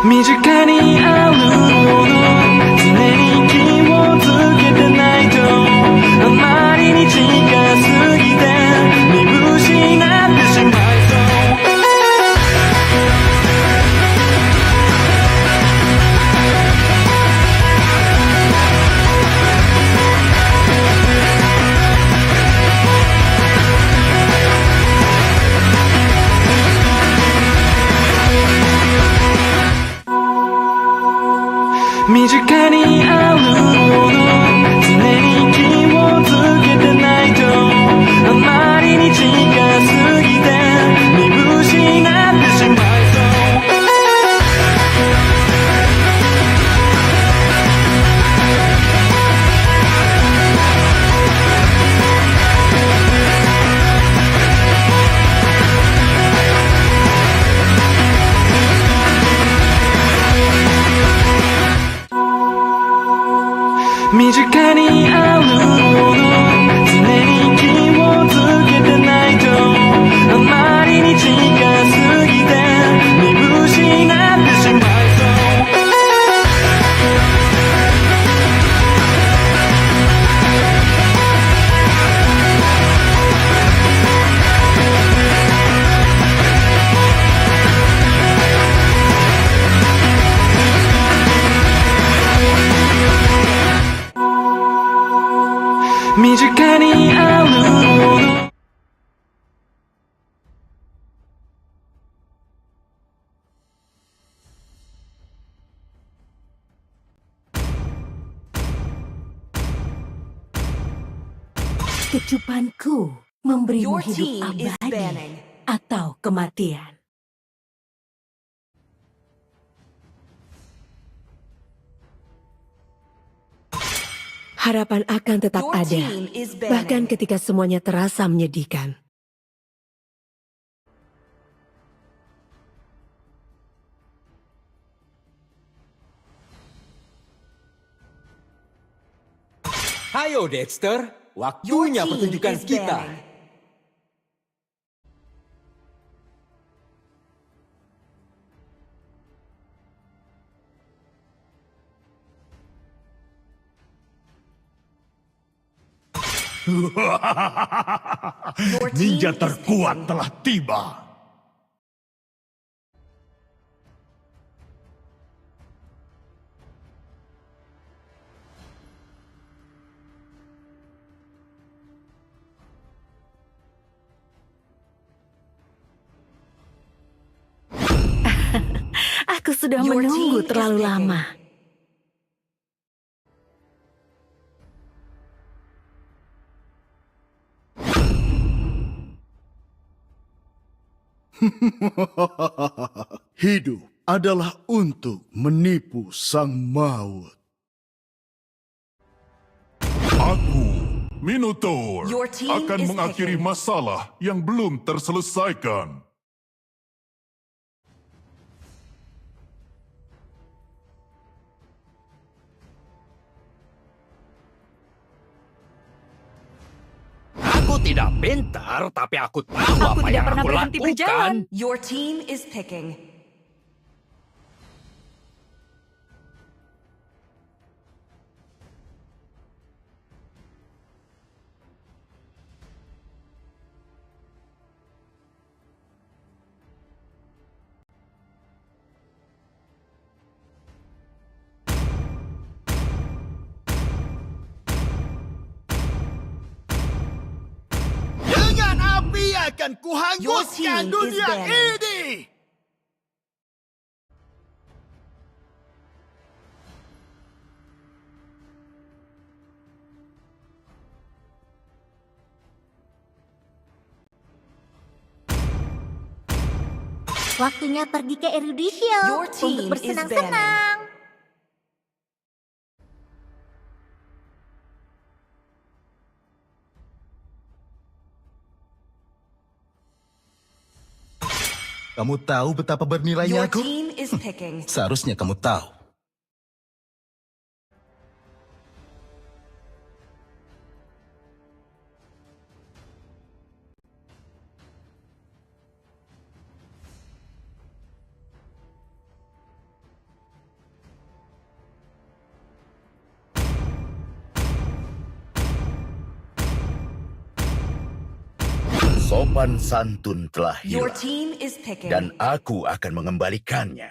身近にあるもの常に気をつけてないとあまりに近すぎて見失ってしまいそう。身近にあるもの常に気をつけてないとあまりに近すぎて見失ってしまいそう。身近にあるもの常に気をつけてないとあまりに近すぎて見失ってしまいそう。身近にあるものKecupanku memberimu Your hidup team is abadi banning. atau kematian. Harapan akan tetap Your ada, team is bahkan banning. ketika semuanya terasa menyedihkan. Hayo Dexter, Your waktunya team pertunjukan is kita. banning. Your team Ninja is terkuat picking. telah tiba. Aku sudah Your menunggu team is terlalu picking. lama. Hidup adalah untuk menipu sang maut. Aku, Minotaur, Your team akan is mengakhiri picking. masalah yang belum terselesaikan. Aku tidak pintar, tapi aku tahu Aku apa tidak yang pernah aku berhenti lakukan. berjalan. Your team is picking. Dengan api akan Your kuhanguskan team is dunia banning. ini. Waktunya pergi ke Eruditio Your untuk team is bersenang-senang. Kamu tahu betapa bernilainya Your aku? team is picking. Seharusnya kamu tahu. Sopan santun telah Your hilang, team is picking. dan aku akan mengembalikannya.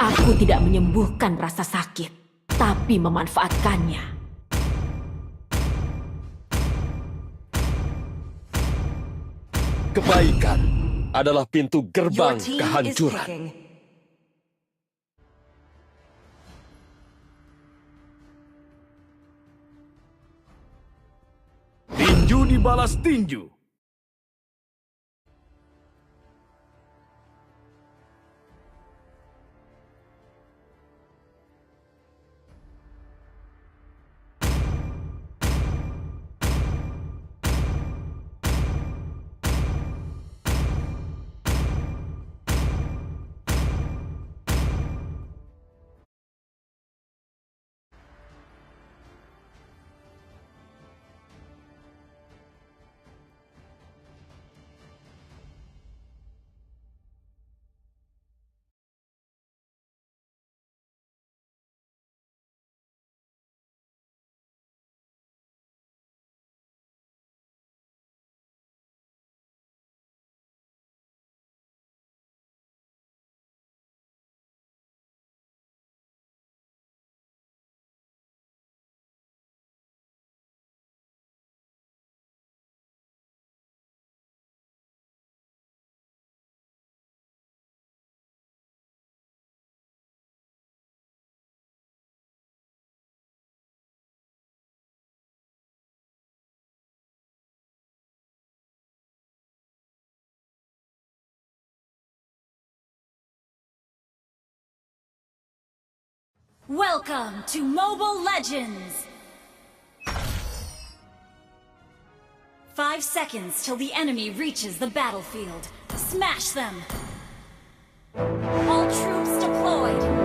Aku tidak menyembuhkan rasa sakit, tapi memanfaatkannya. Kebaikan adalah pintu Your gerbang team is kehancuran. picking. Tinju dibalas tinju. Welcome to Mobile Legends! 5 seconds till the enemy reaches the battlefield. Smash them! All troops deployed!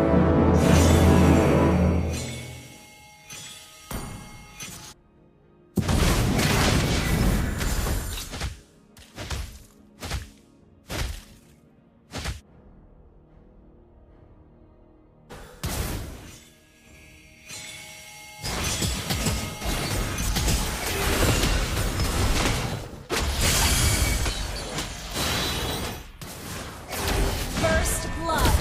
First blood.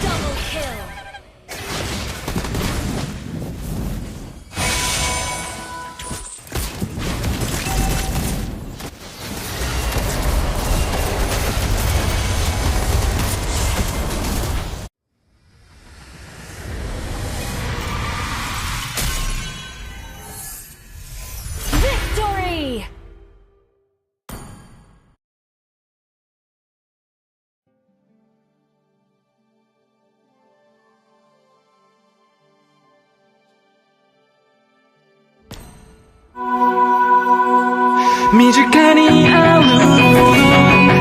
Double kill. Victory! "身近にあるもの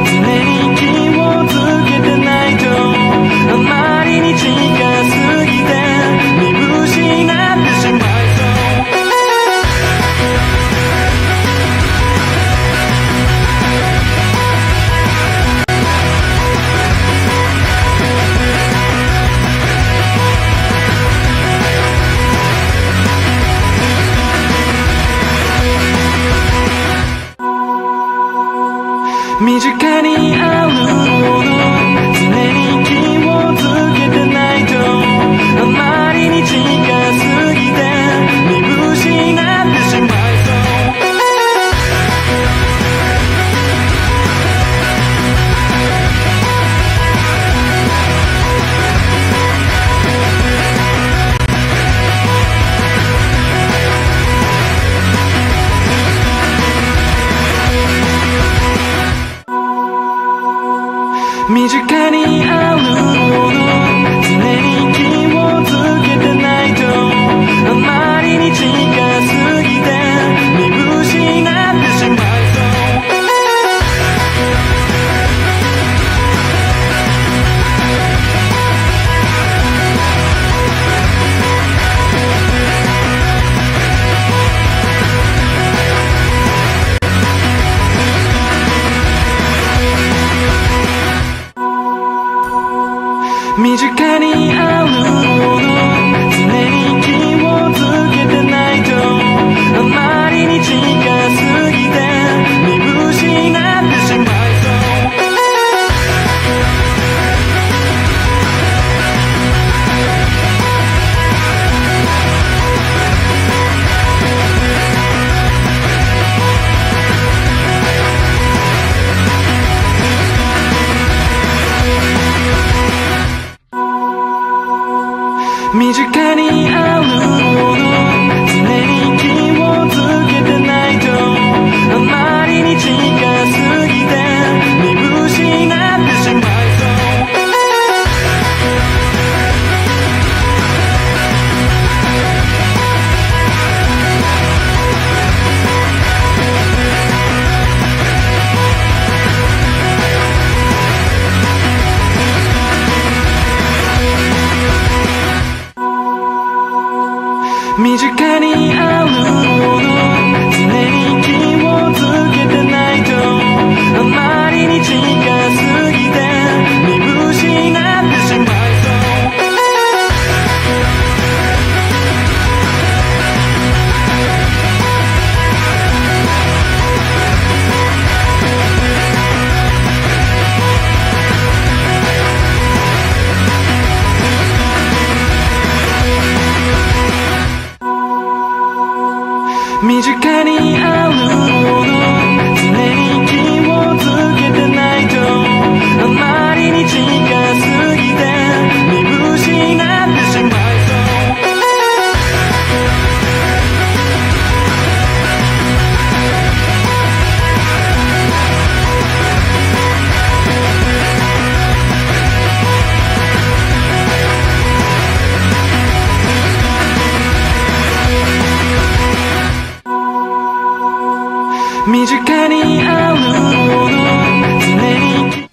常に気をつけてないと」「あまりに近すぎて見失ってしまいそう」身近にあるもの常に気をつけてないとあまりに近すぎて見失ってしまいそう身近にあるもの常に気をつけてないとあまりに近すぎて見失ってしまいそう身近にあるもの常に気をつけてないとあまりに近すぎて見失ってしまいそう身近にあるもの常に気をつけてないとあまりに近すぎて見失ってしまいそう身近にあるもの常に気をつけてないとあまりに近すぎて見失ってしまいそう身近にあるもの常に気をつけてないとあまりに近すぎて見失ってしまいそう身近にあるもの常に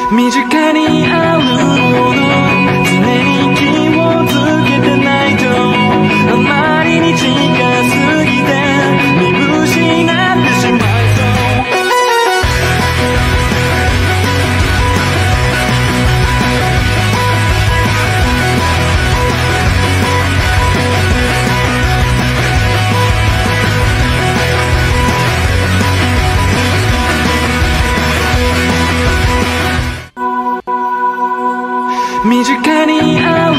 身近にあるもの常に気をつけてないとあまりに近すぎて見失ってしまいそう身近にある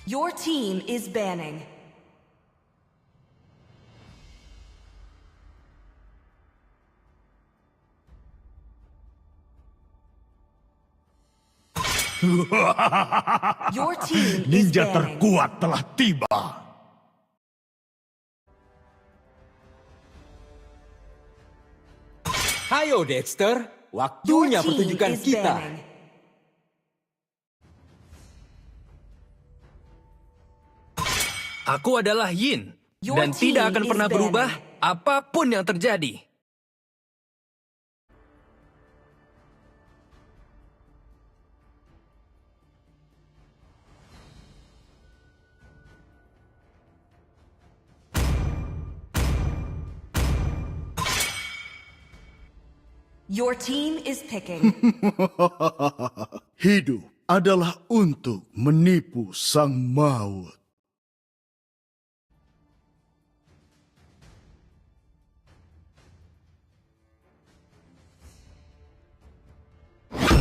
Your team is banning. Your team is Ninja banning. terkuat telah tiba. Hayo Dexter, Your waktunya team pertunjukan is kita. banning. Aku adalah Yin. Your Dan team tidak akan is pernah berubah banning. apapun yang terjadi. Your team is picking. Hidup adalah untuk menipu sang maut.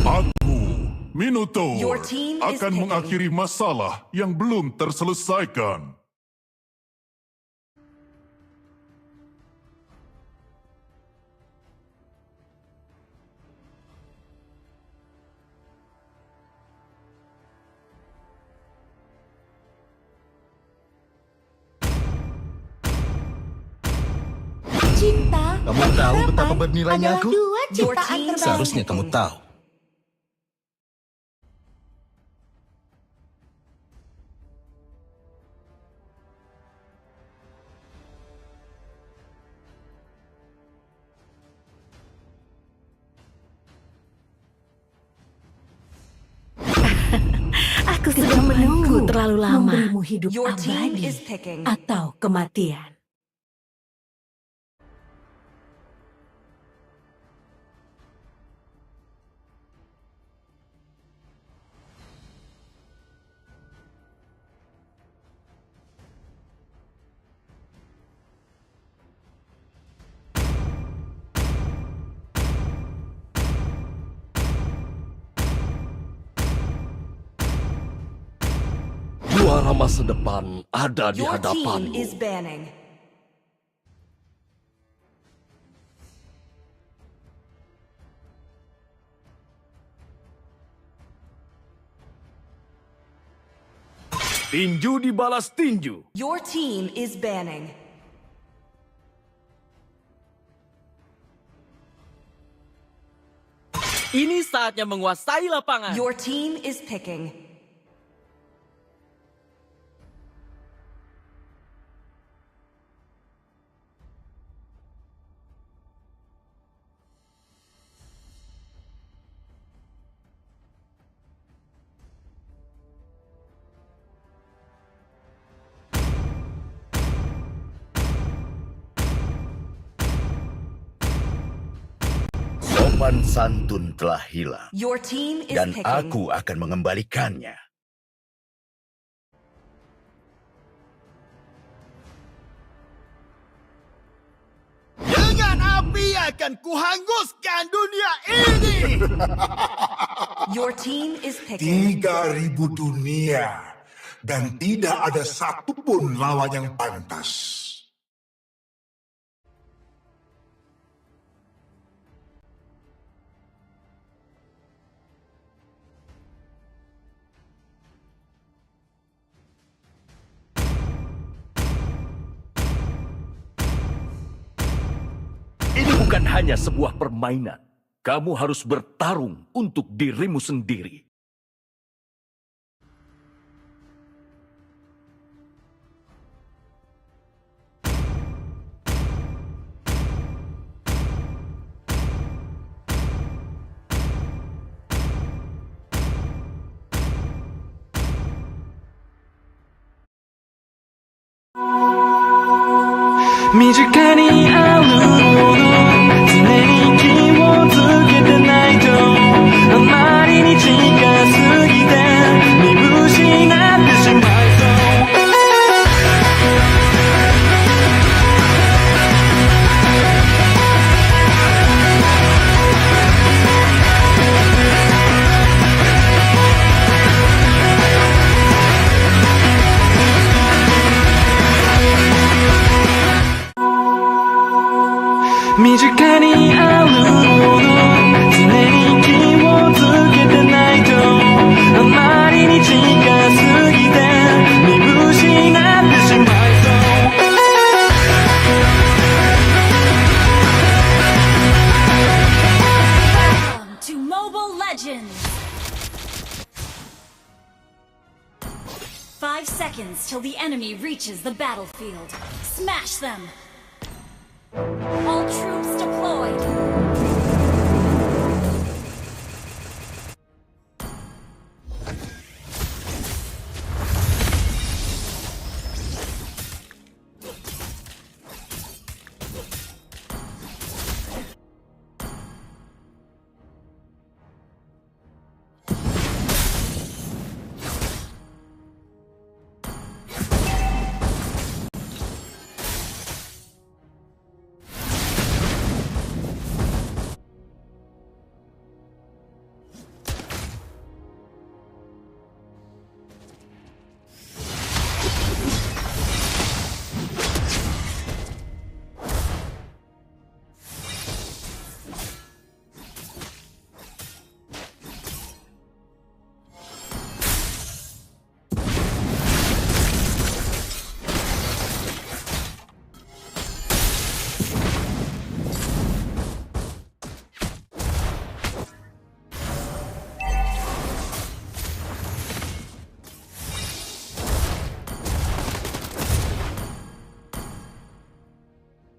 Aku, Minotaur, Your team is akan picking. mengakhiri masalah yang belum terselesaikan. Cinta Kamu dan tahu harapan betapa bernilainya adalah aku? dua Your ciptaan team terbaik. Seharusnya kamu tahu. Aku sudah menunggu terlalu lama. Memberimu hidup Your team abadi is picking. atau kematian. Juara masa depan ada di Your team hadapanmu. is banning. Tinju dibalas tinju. Your team is banning. Ini saatnya menguasai lapangan. Your team is picking. Sopan santun telah hilang. Your team is Dan picking. aku akan mengembalikannya. Dengan api akan kuhanguskan dunia ini. Your team is picking. 3.000 dunia. Dan tidak ada satupun lawan yang pantas. Ini bukan hanya sebuah permainan. Kamu harus bertarung untuk dirimu sendiri. Meet your canny reaches the battlefield. Smash them! All troops deployed!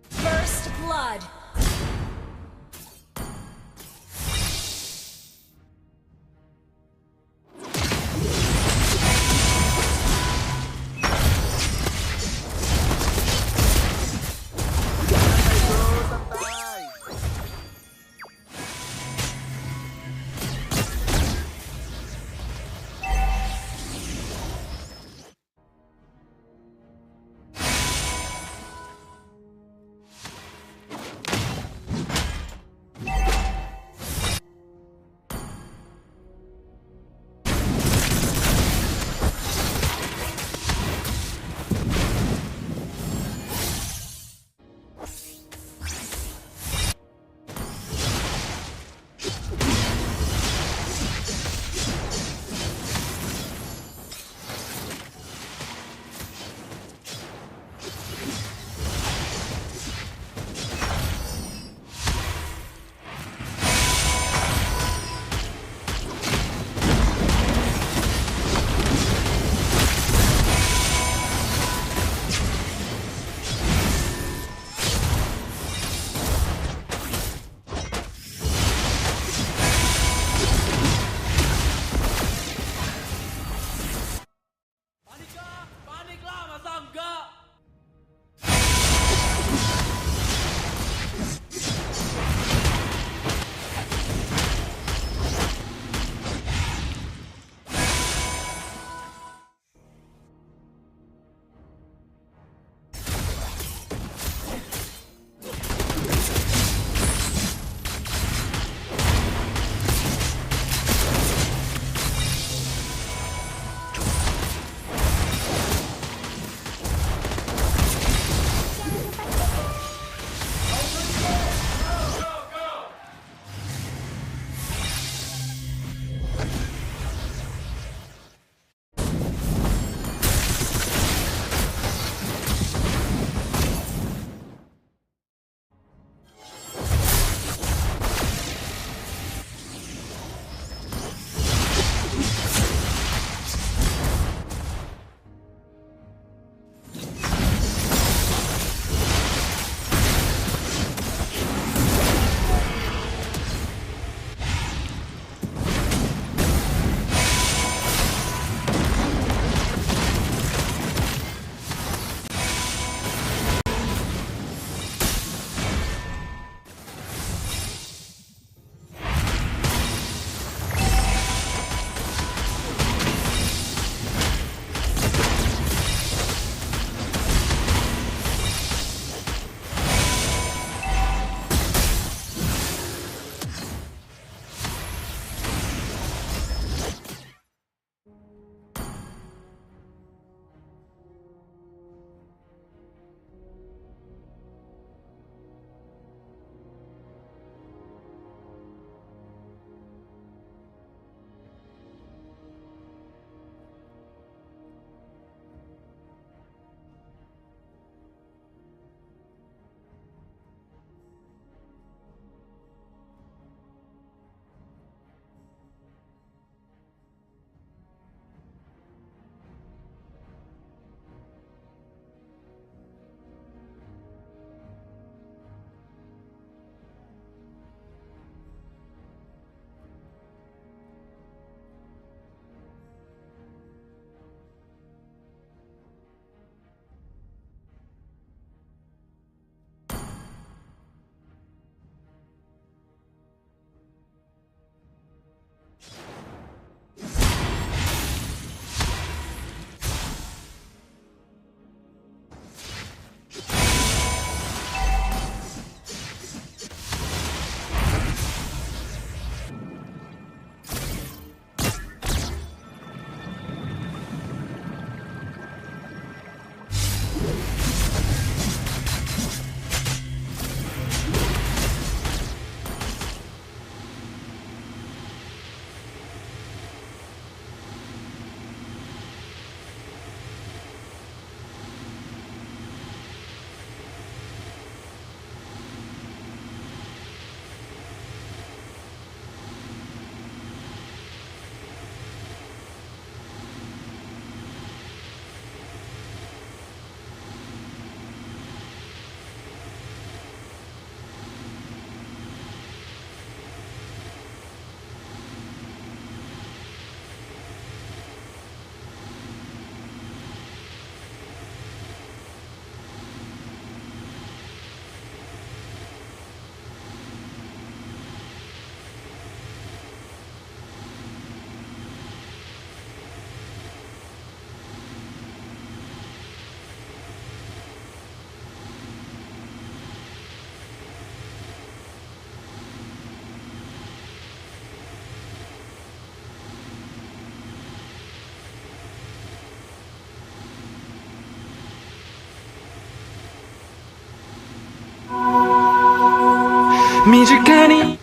First blood! 身近に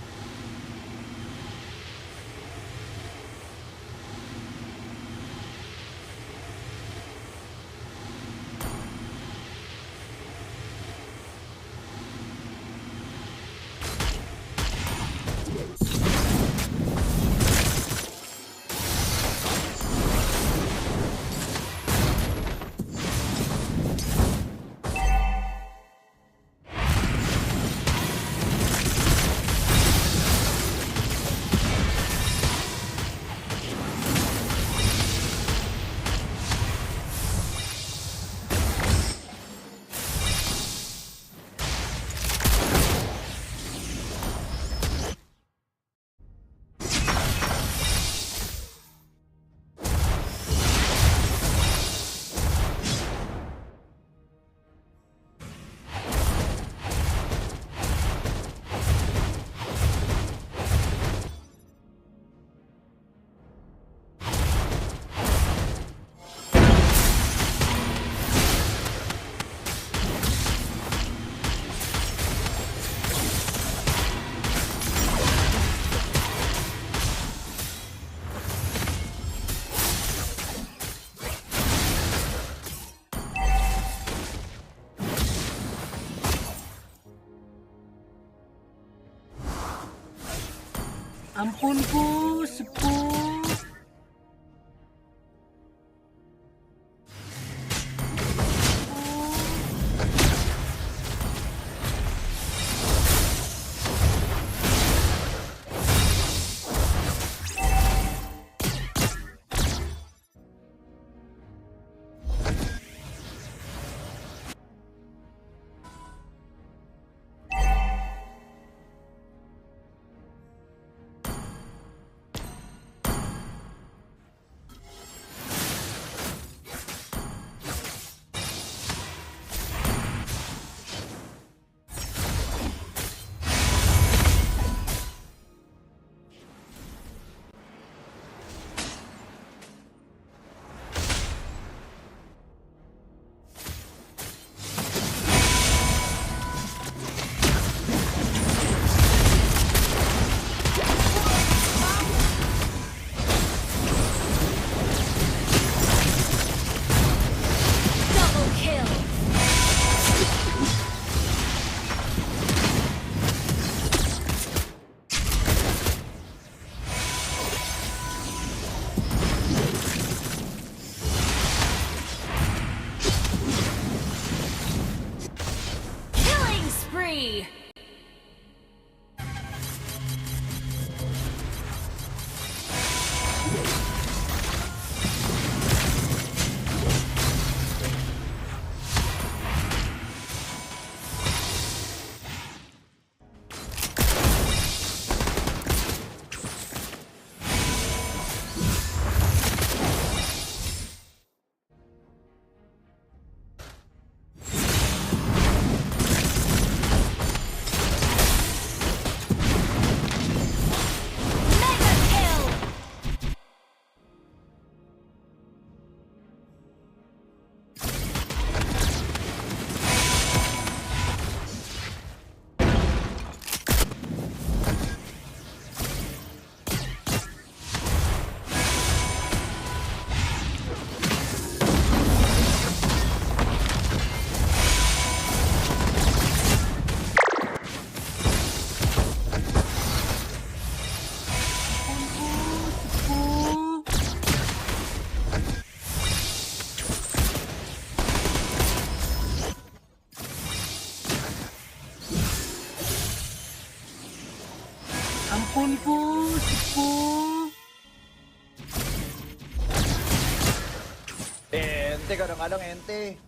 Ampun Bu, sepuh. Double kill. Killing spree. Mega kill. Ampun Bu, sepuh. Ente kadang-kadang ente.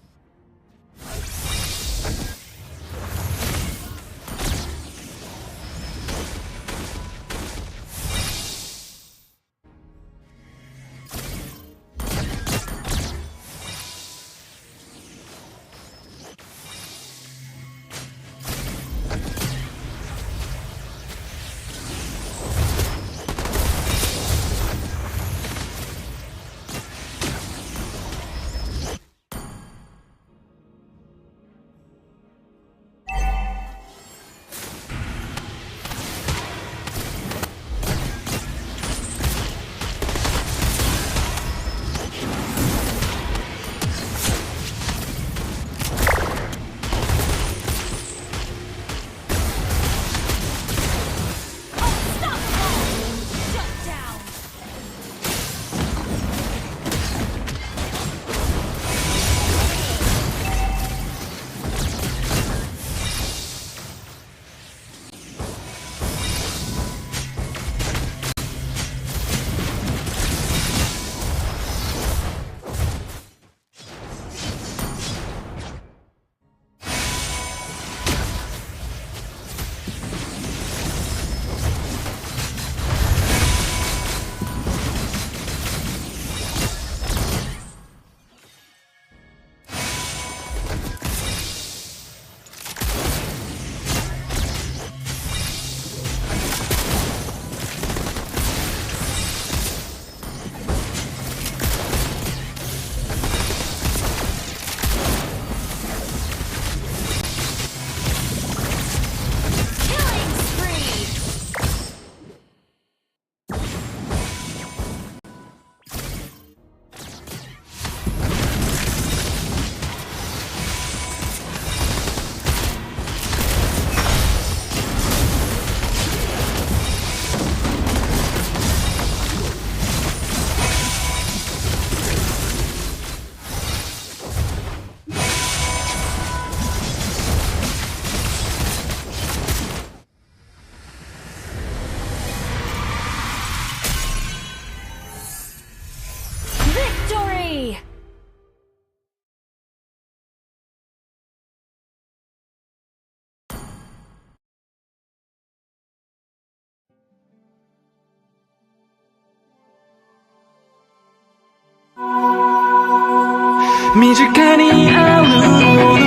身近にあるもの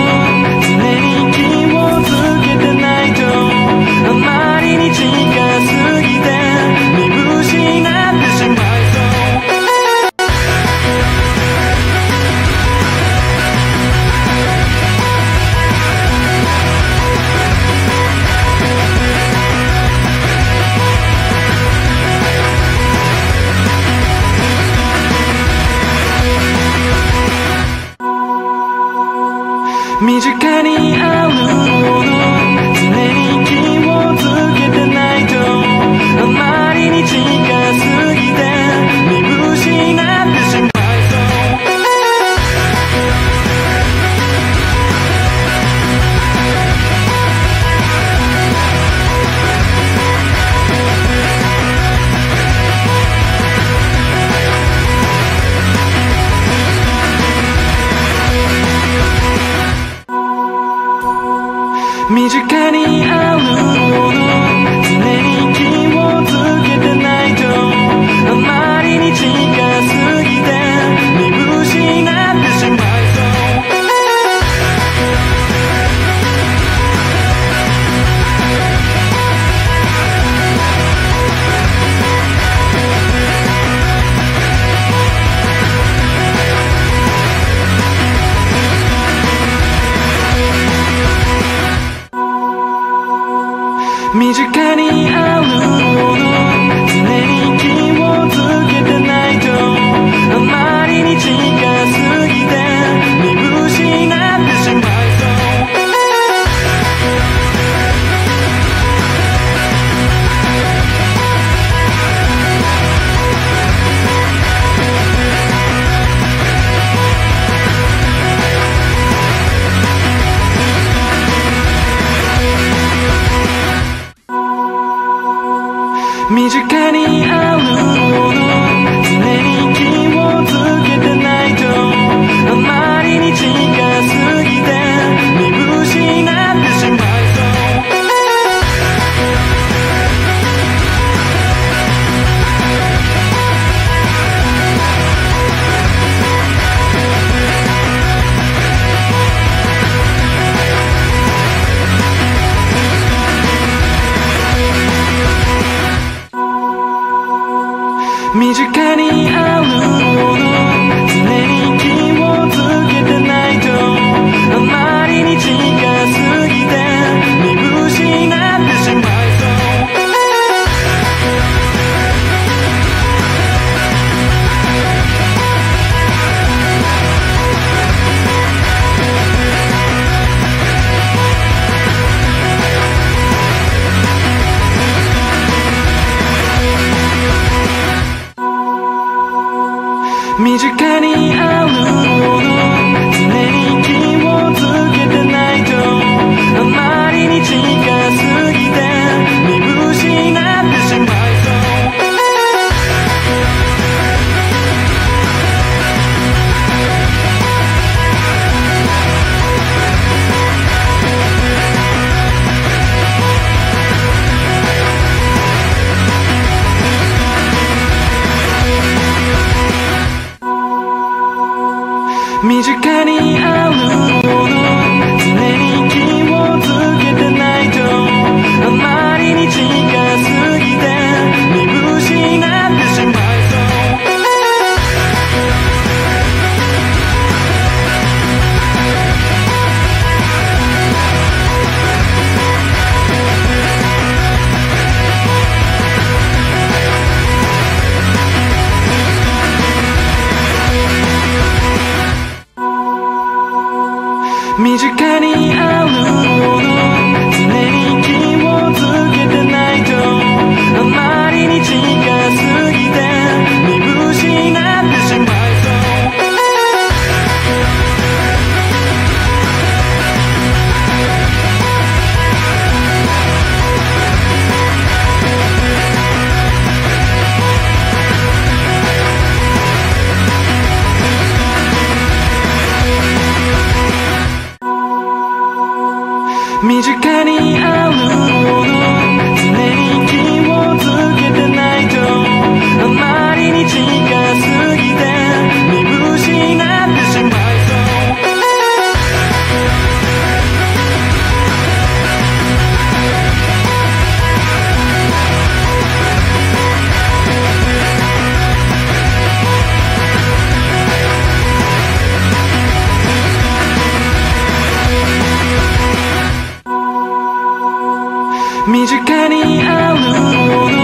常に気をつけてないとあまりに近すぎて見失ってしまいそう身近にあるもの常に気をつけてないとあまりに近すぎて見失ってしまい身近にあるもの常に気をつけてないとあまりに近すぎて見失ってしまいそう身近にあるもの常に気をつけてないとあまりに近すぎて見失ってしまい身近にあるもの常に気をつけてないとあまりに近すぎて見失ってしまいそう身近にあるもの常に気をつけてないとあまりに近すぎて見失ってしまい身近にあるもの常に気をつけてないとあまりに近すぎて見失ってしまいそう身近にあるもの常に気をつけてないとあまりに近すぎて見失ってしまい身近にあるもの常に気をつけてないとあまりに近すぎて見失ってしまい身近にあるもの常に気をつけてないとあまりに近すぎて見失ってしまいそう身近にあるもの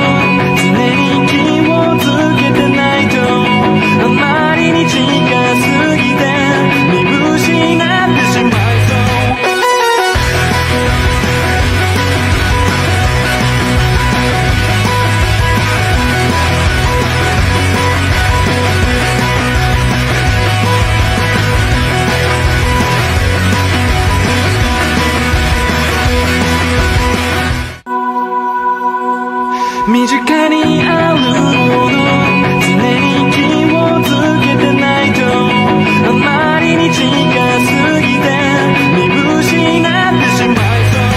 常に気をつけてないとあまりに近すぎて見失ってしまいそう身近にあるもの常に気をつけてないとあまりに近すぎて見失ってしまいそう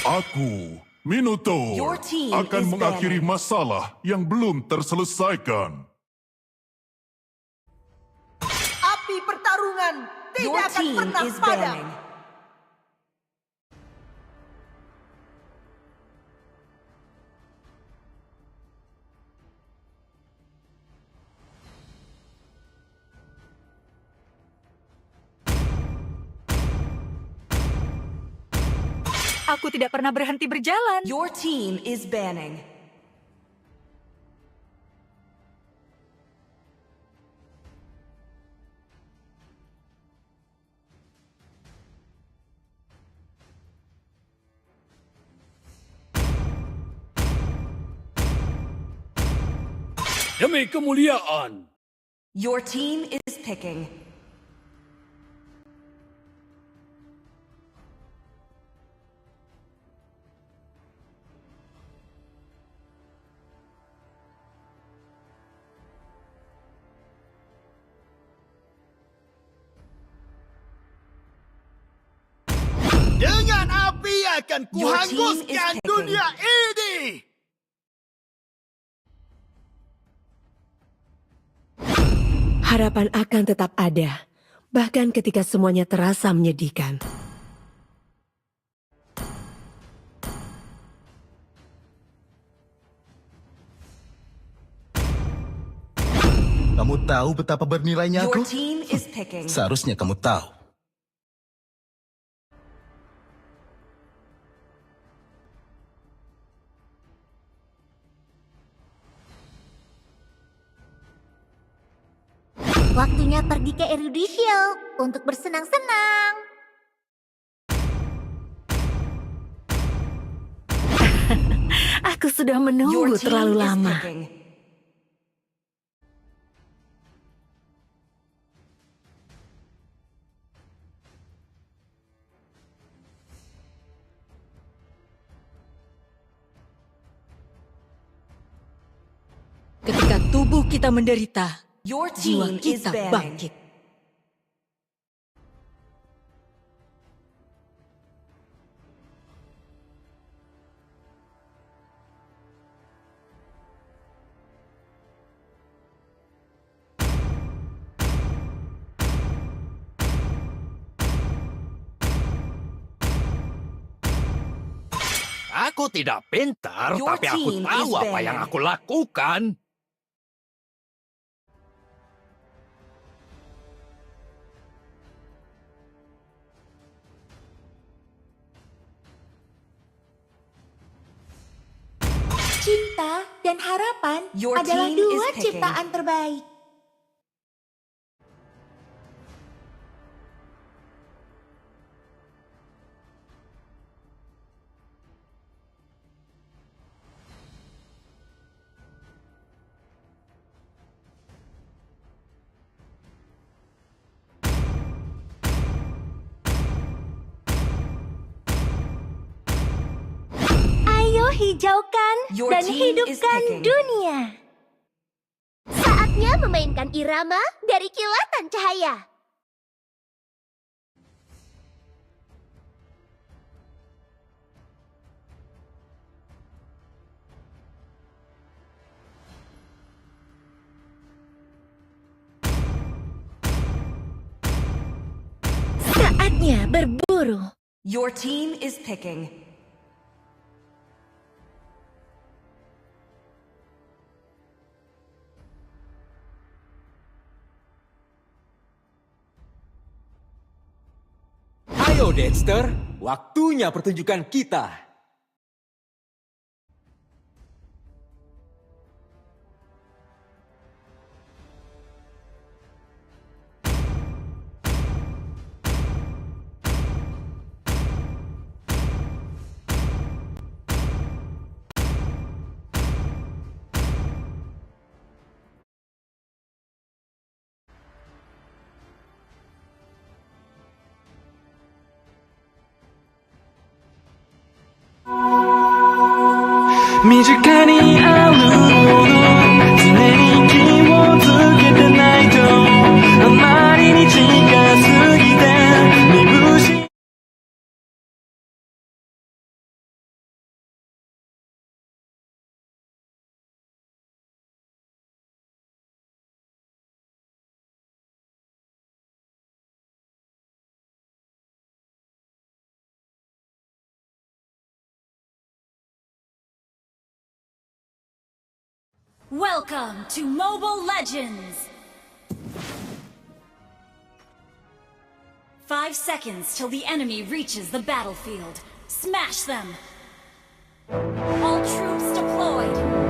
Aku, Minotaur, Your team akan is mengakhiri banning. masalah yang belum terselesaikan. Api pertarungan Your tidak akan team pernah is padam. banning. Aku tidak pernah berhenti berjalan. Your team is banning. Demi kemuliaan. Your team is picking. Dengan api akan Your team is kuhanguskan picking. dunia ini. Harapan akan tetap ada, bahkan ketika semuanya terasa menyedihkan. Kamu tahu betapa bernilainya aku? Your team is picking. Seharusnya kamu tahu. Waktunya pergi ke Eruditio untuk bersenang-senang. Aku sudah Your menunggu team terlalu is lama. picking. Ketika tubuh kita menderita, Your jiwa team is kita banning. bangkit. Aku tidak pintar, Your tapi aku team tahu is apa yang banning. aku lakukan. Cinta dan harapan Your adalah team dua is picking. ciptaan terbaik. Ayo hijaukan Your dan team is hidupkan picking. dunia. Saatnya memainkan irama dari kilatan cahaya. Waktunya berburu. Your team is picking. Ayo Dexter, waktunya pertunjukan kita.身近にあるもの常に気をつけてないとあまりに近すぎて見失Welcome to Mobile Legends! 5 seconds till the enemy reaches the battlefield. Smash them! All troops deployed!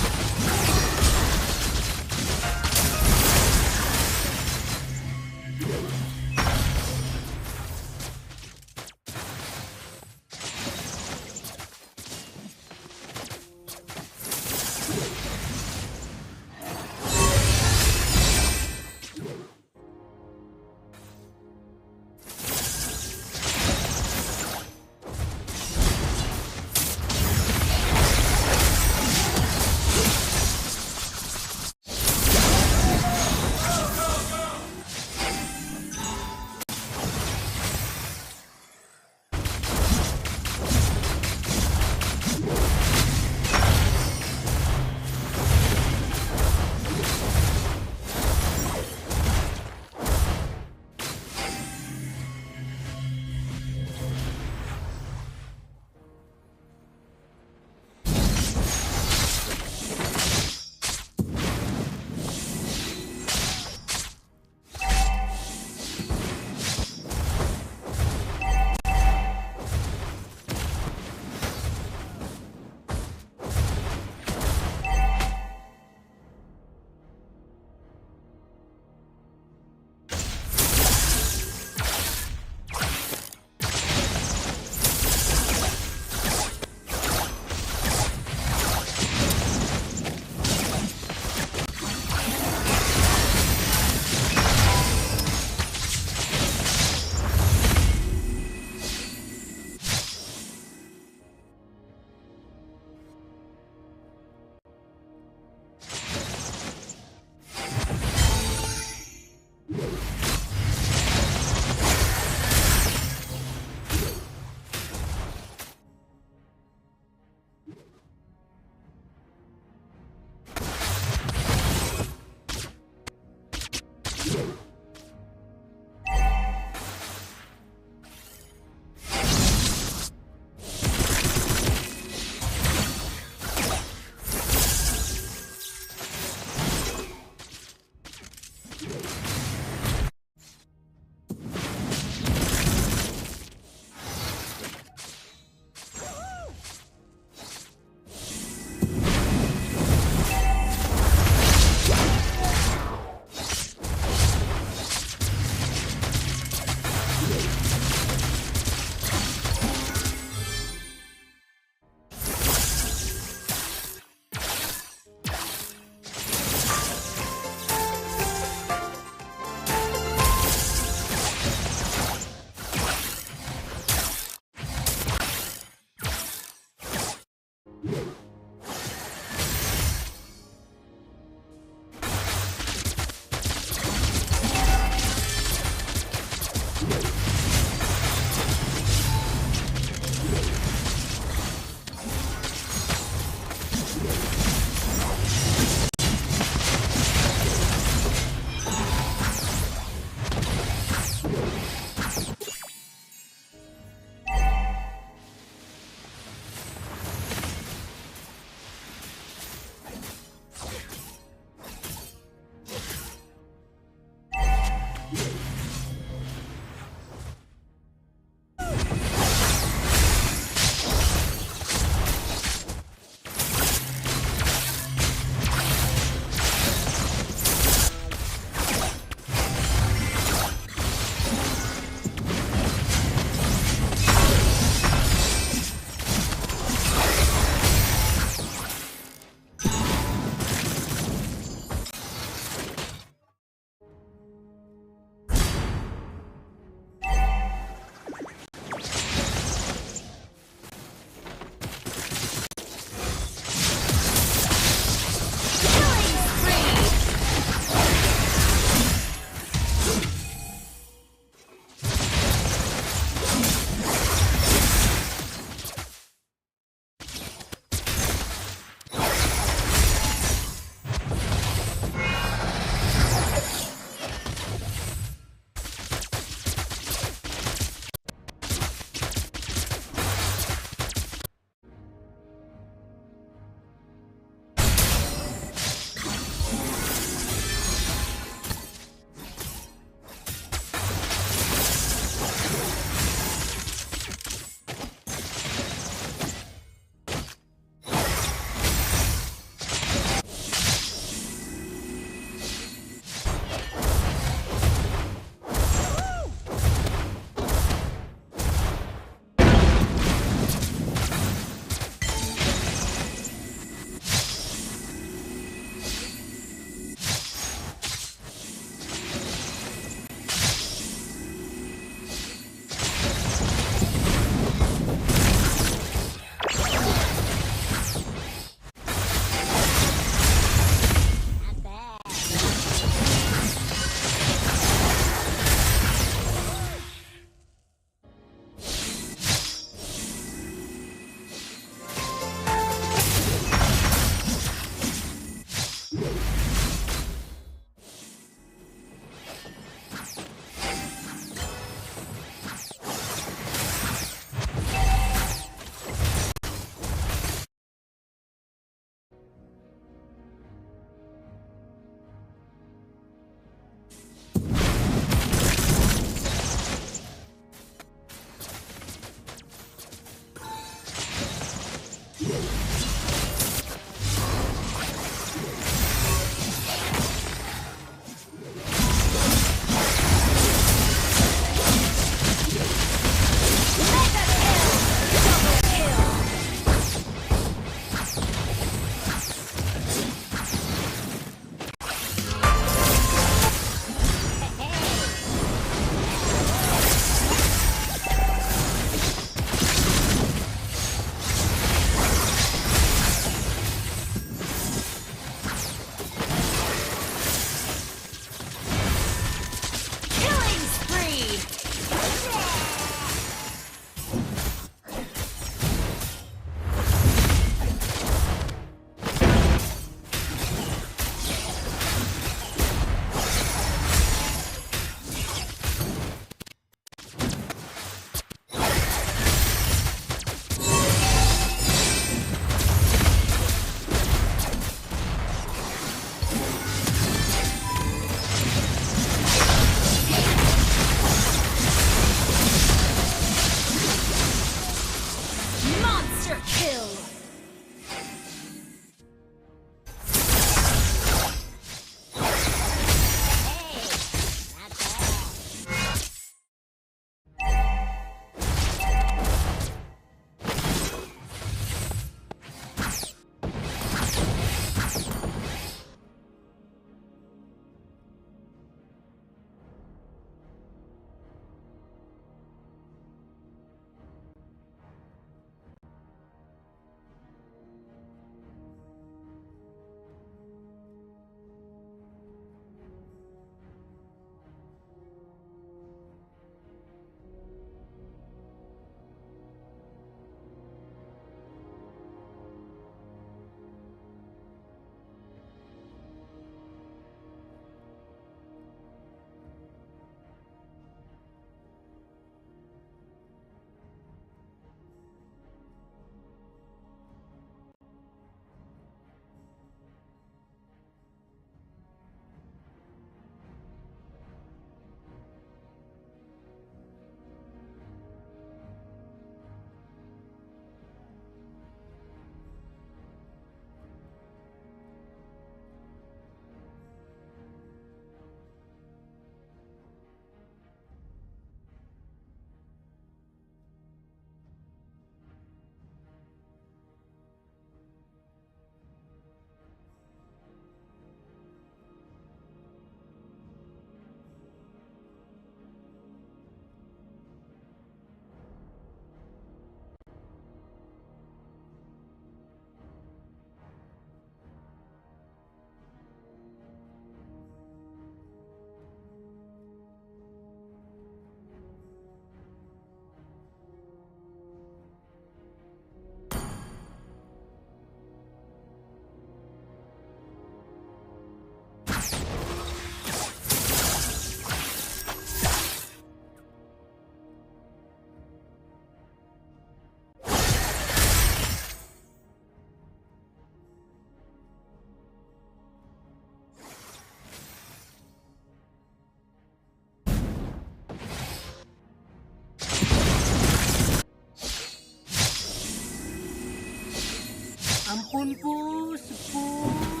Ampun Pu, sepuh.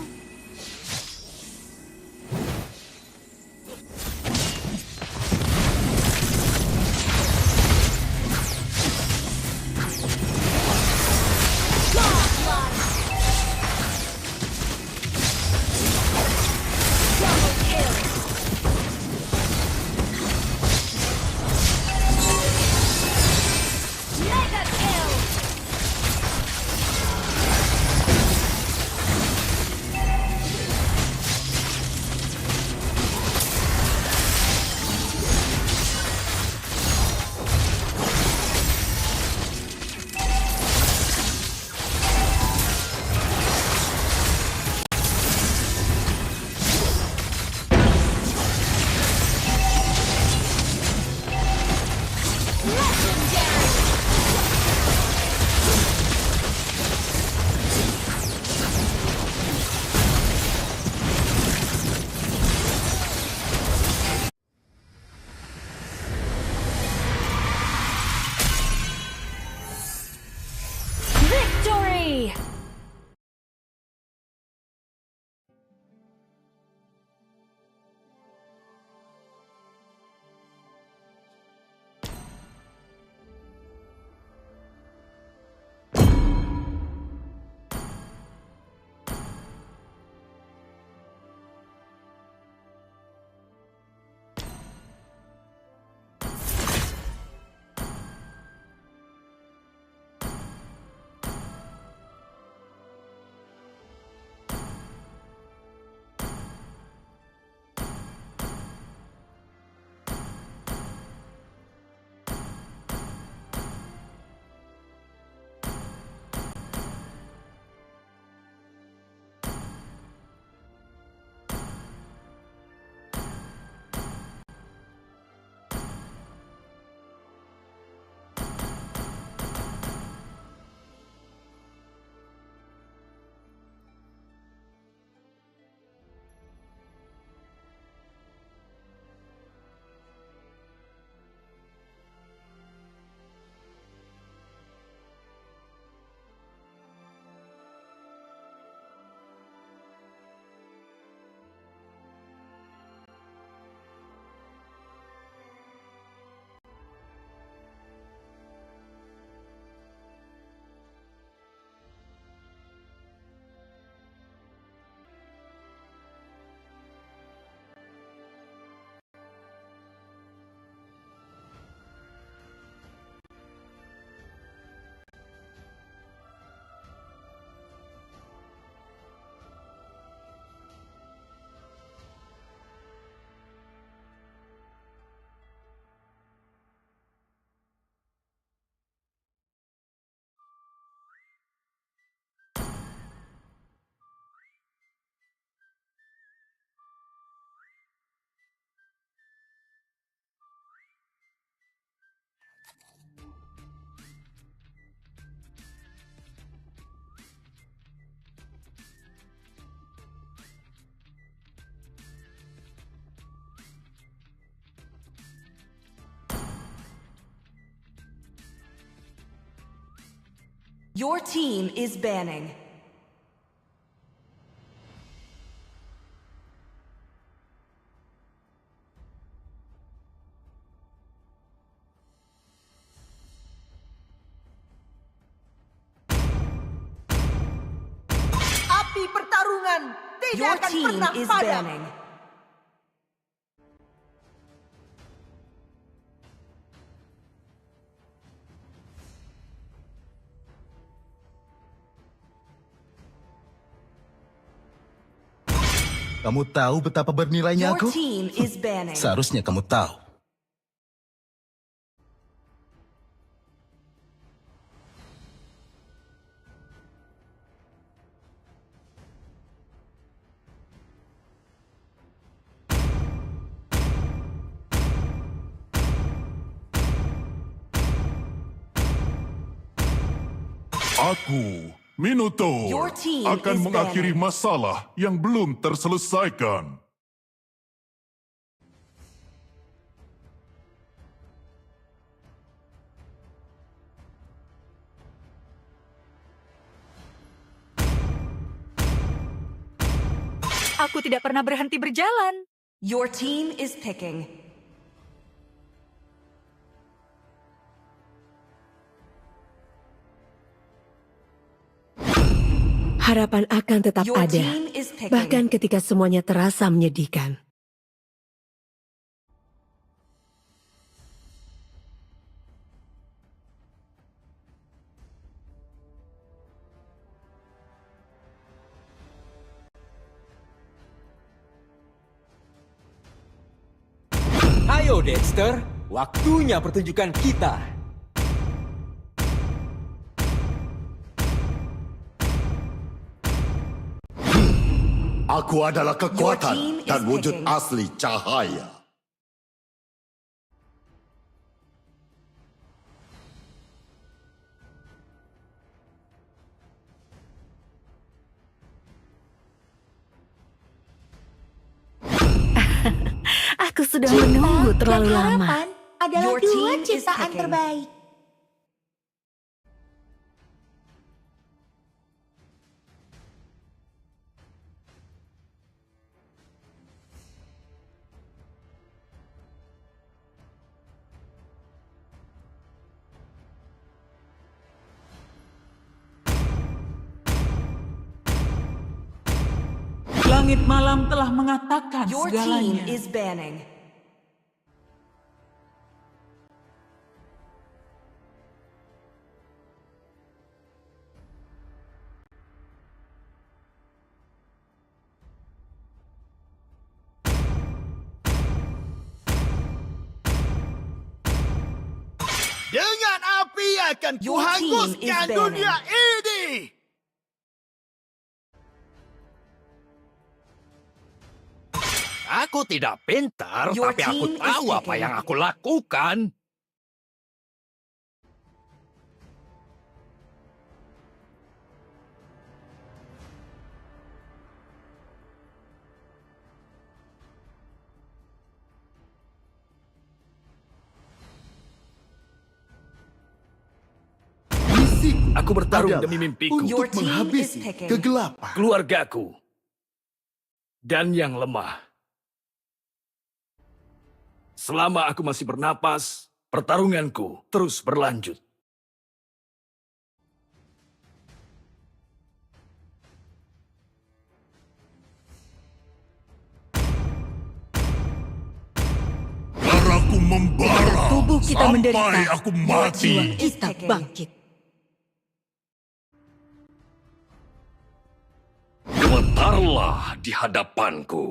Your team is banning. Api pertarungan tidak Your akan team pernah is padam. banning. Kamu tahu betapa bernilainya Your aku? team is banning. Seharusnya kamu tahu. Aku, Minotaur, Your team akan is mengakhiri banning. masalah yang belum terselesaikan. Aku tidak pernah berhenti berjalan. Your team is picking. Harapan akan tetap Your ada, team is picking. bahkan ketika semuanya terasa menyedihkan. Ayo Dexter, waktunya pertunjukan kita. Aku adalah Your team kekuatan is dan wujud picking. asli cahaya. Aku sudah menunggu terlalu dan lama. harapan adalah Your dua team is ciptaan picking. terbaik. Langit malam telah mengatakan Your team segalanya. is banning. Dengan api akan Your team kuhanguskan is dunia banning. ini. Aku tidak pintar, Your tapi aku team is tahu apa picking. yang aku lakukan. Aku bertarung Adalah demi mimpiku, Your untuk team is menghabisi picking. kegelapan. keluargaku, dan yang lemah. Selama aku masih bernapas, pertarunganku terus berlanjut. Darahku membara Tubuh kita sampai menderita. aku mati. Jiwa kita bangkit. Gemetarlah di hadapanku.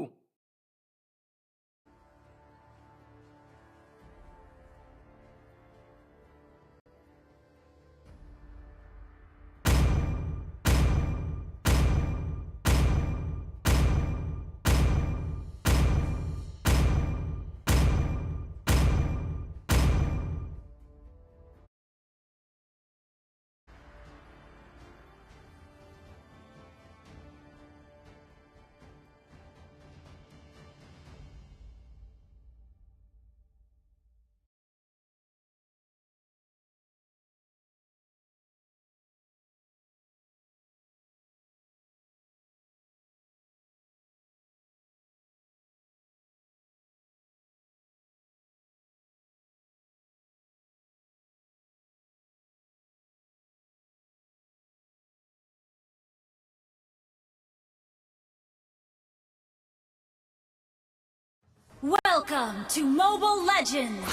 Welcome to Mobile Legends!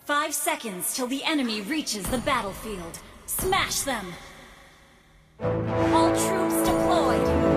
5 seconds till the enemy reaches the battlefield. Smash them! All troops deployed!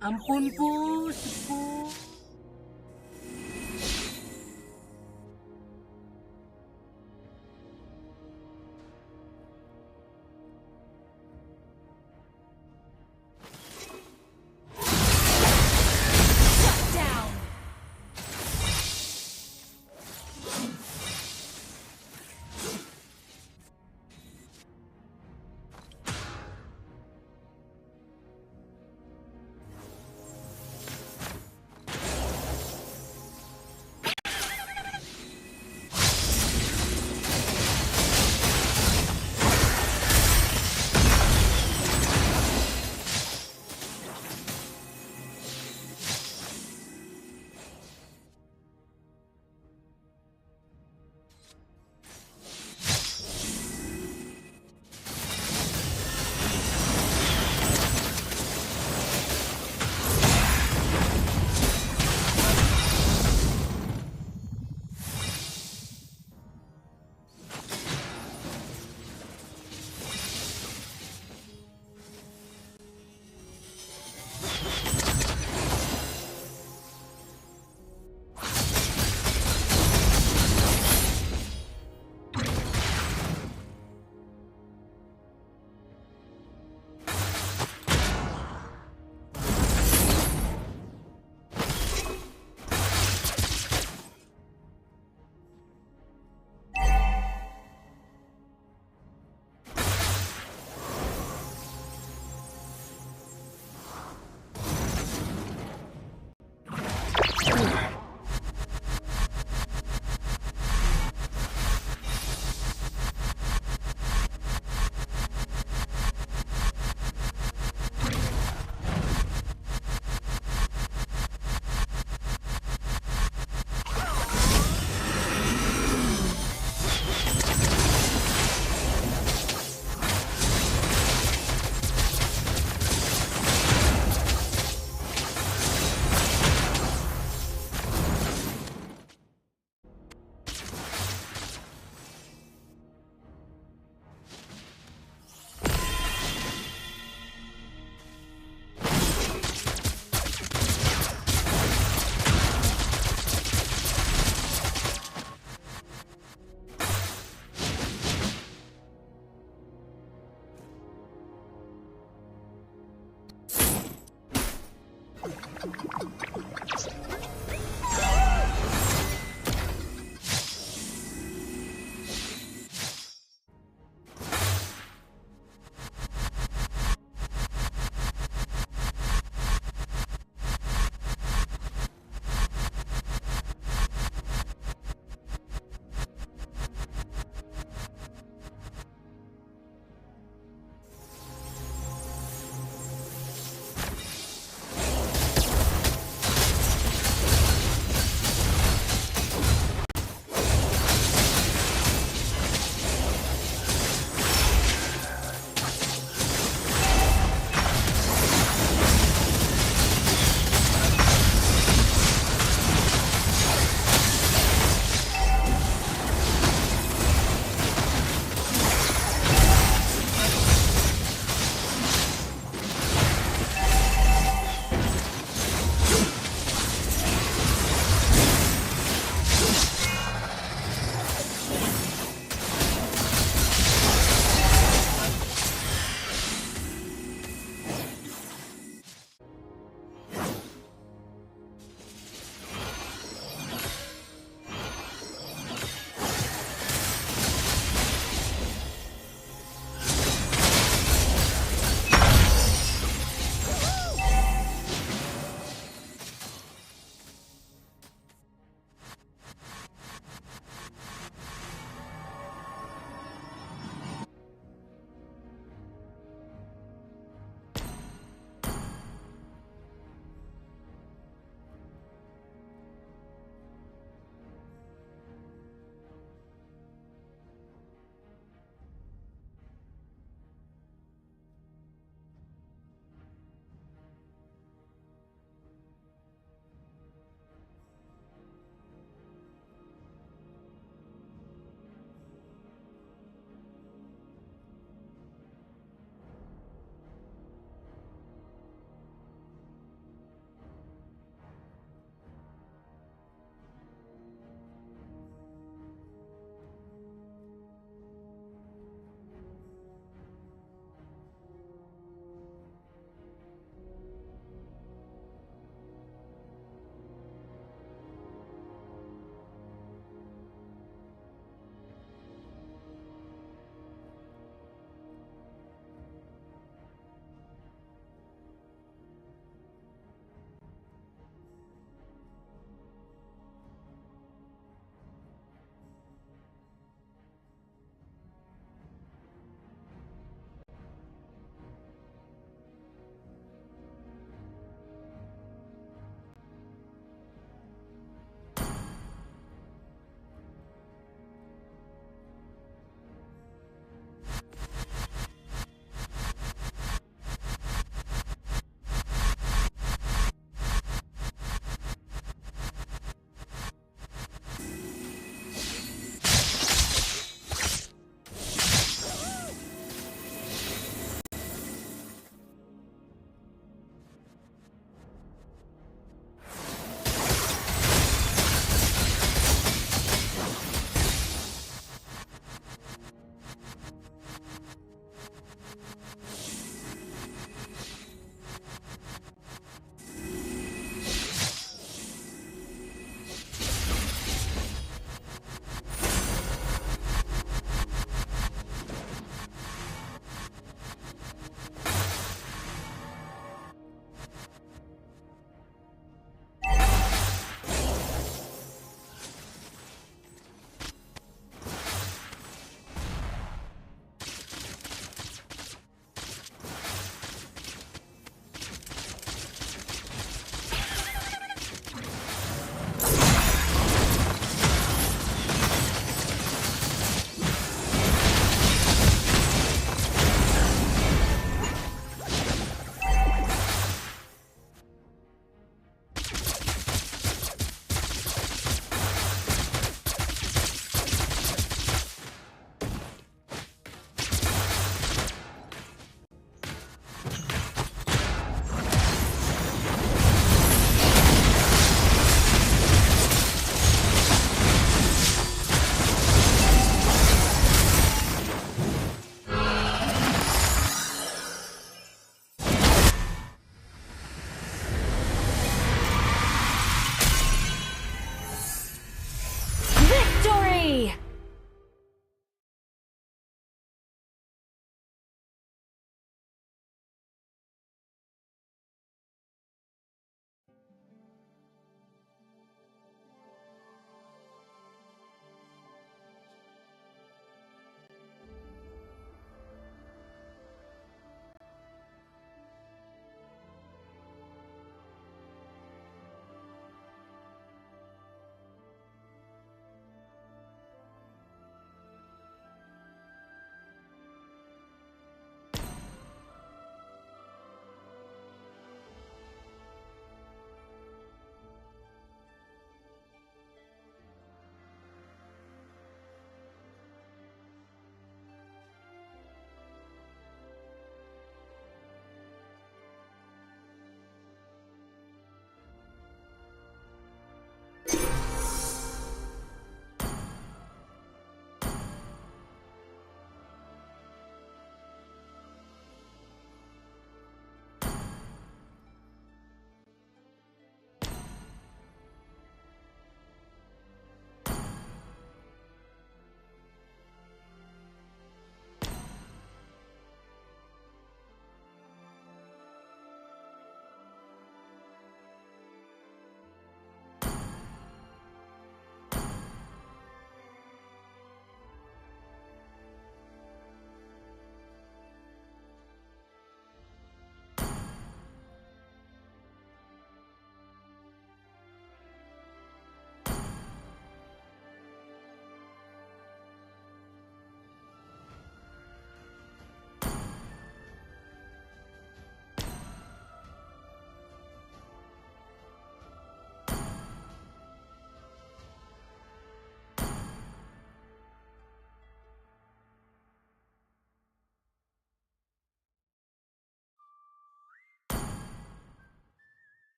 Ampun, Pu, sepuh.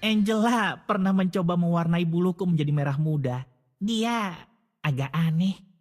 Angela pernah mencoba mewarnai buluku menjadi merah muda. Dia agak aneh.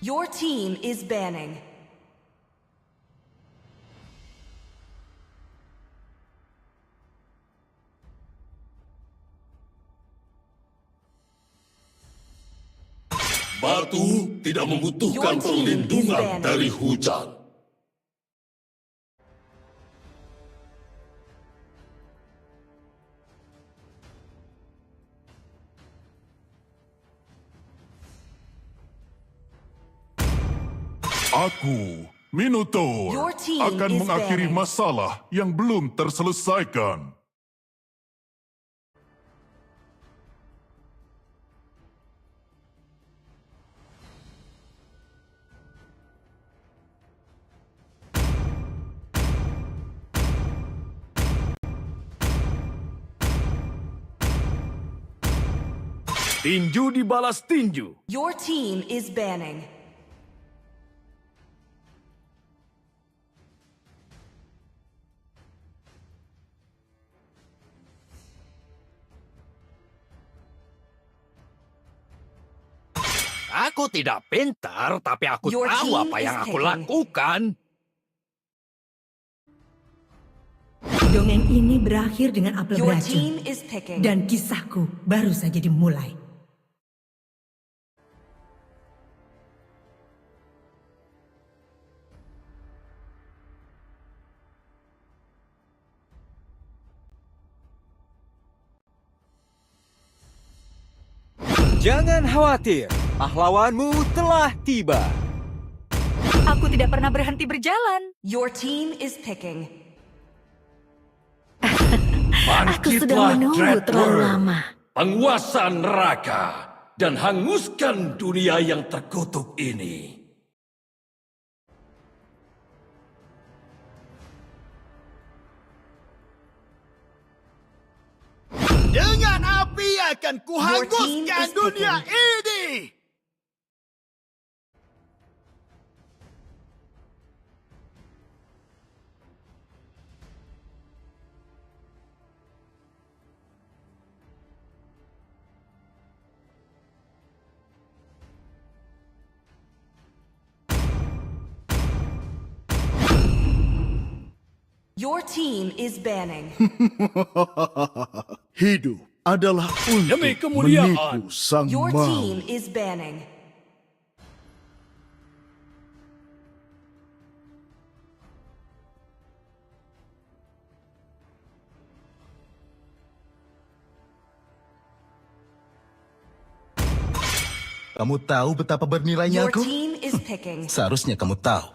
Your team is banning. Batu tidak membutuhkan perlindungan dari hujan. Aku, Minotaur, Your team akan is mengakhiri banning. masalah yang belum terselesaikan. Tinju dibalas tinju. Your team is banning. Aku tidak pintar, tapi aku Your tahu team apa yang is aku picking. lakukan. Dongeng ini berakhir dengan apel Your beracun. team is picking. Dan kisahku baru saja dimulai. Jangan khawatir, pahlawanmu telah tiba. Aku tidak pernah berhenti berjalan. Your team is picking. Aku sudah menunggu terlalu lama. Penguasa neraka, dan hanguskan dunia yang terkutuk ini. Dengan api akan team kuhanguskan is dunia picking. ini. Your team is banning. Hidup adalah untuk Demi kemuliaan. menipu sang Your maut. team is banning. Kamu tahu betapa bernilainya Your aku? team is picking. Seharusnya kamu tahu.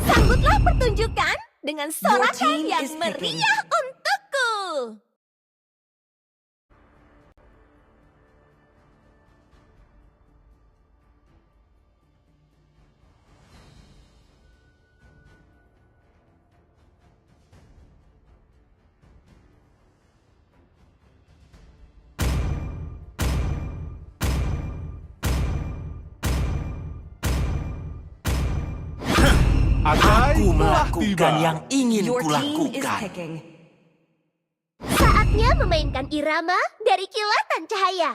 Sambutlah pertunjukan dengan sorakan team yang is picking. meriah untukku. Aku melakukan yang ingin Your team is kulakukan. picking. Saatnya memainkan irama dari kilatan cahaya.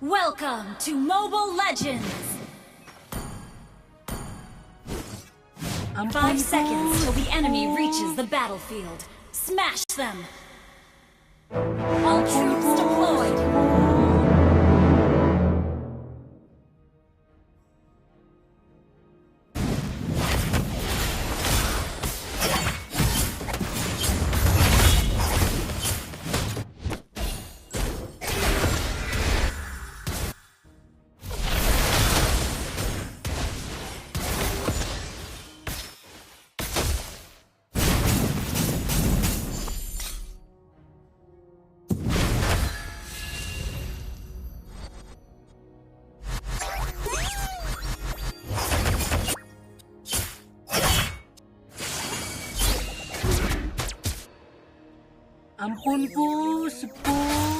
Welcome to Mobile Legends! 5 seconds till the enemy reaches the battlefield. Smash them! All troops deployed! Ampunku, sepuh.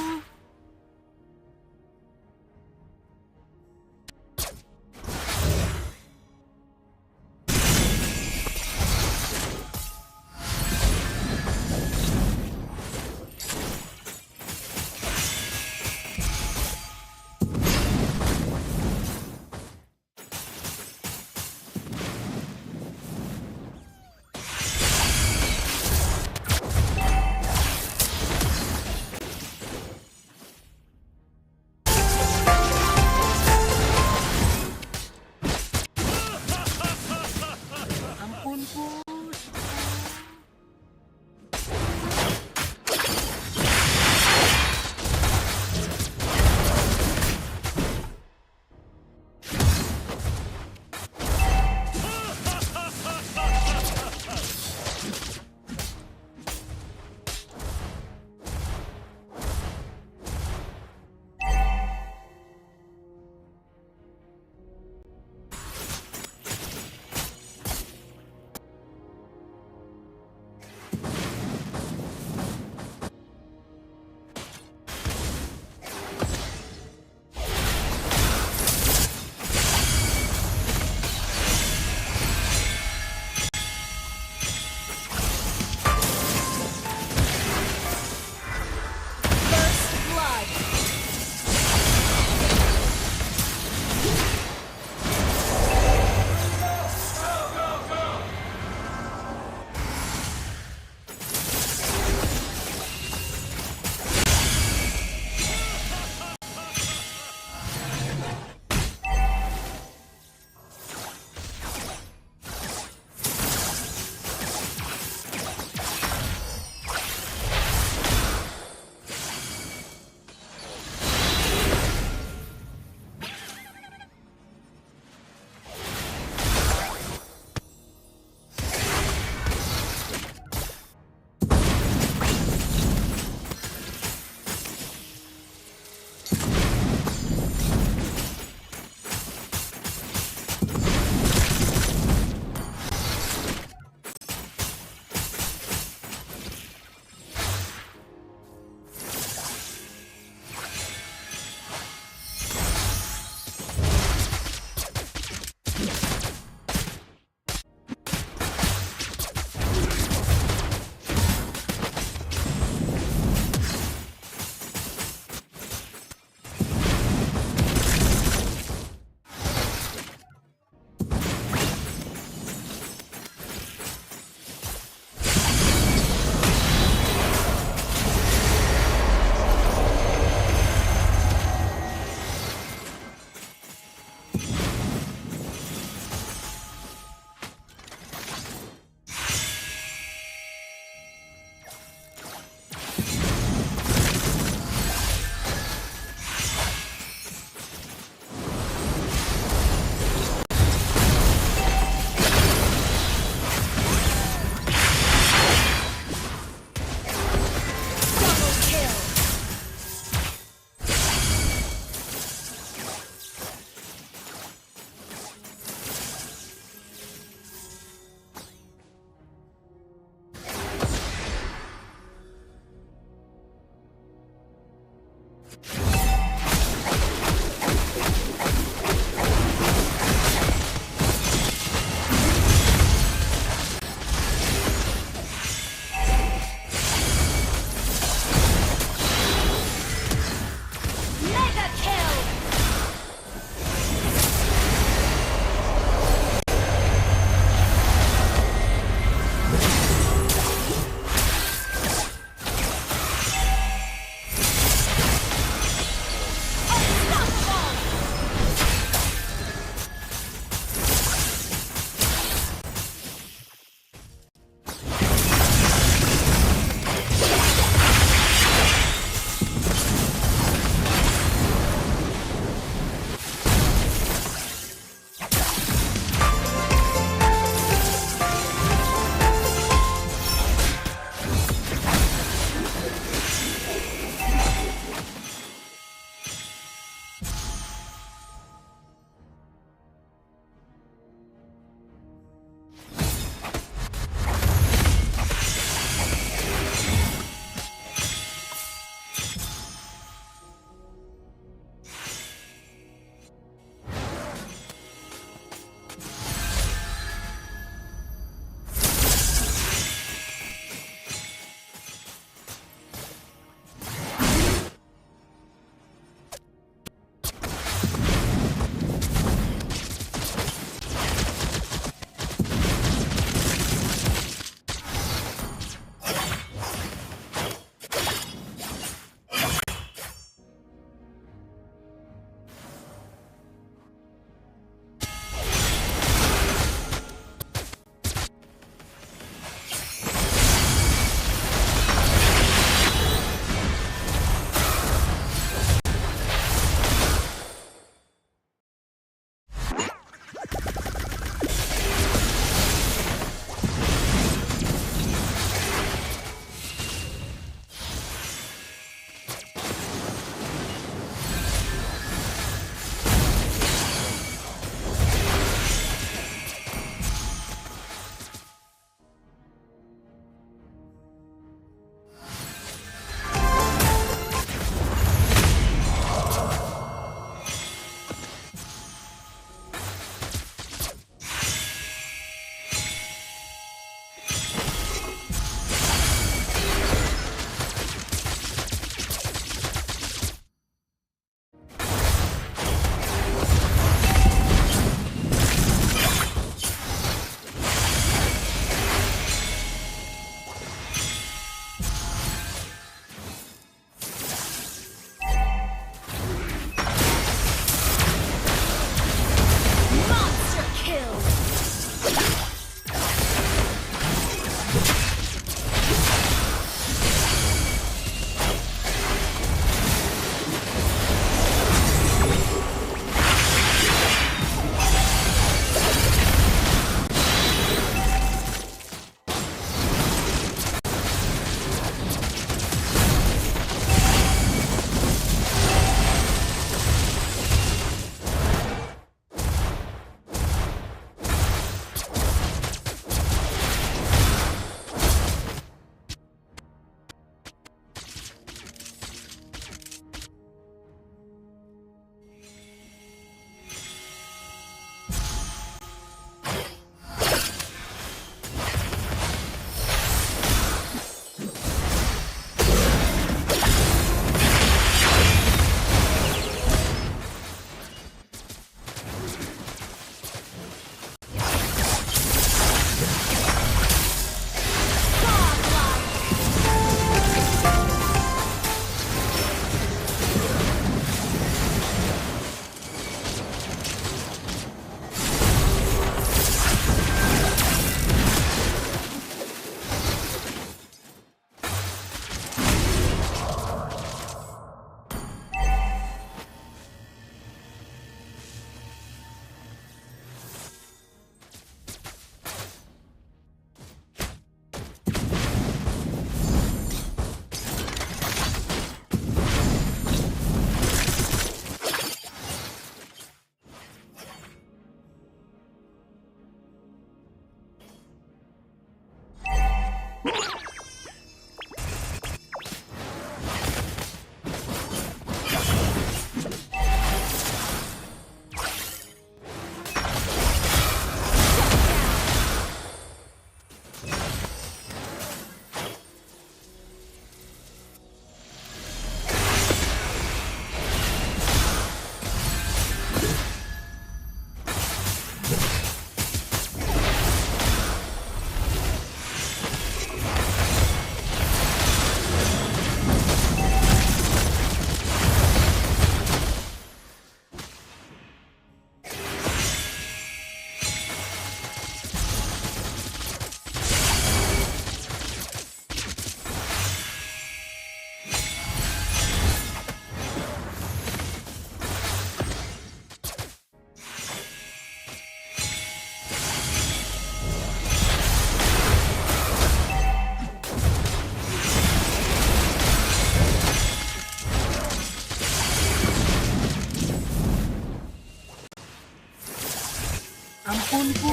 Ampunku.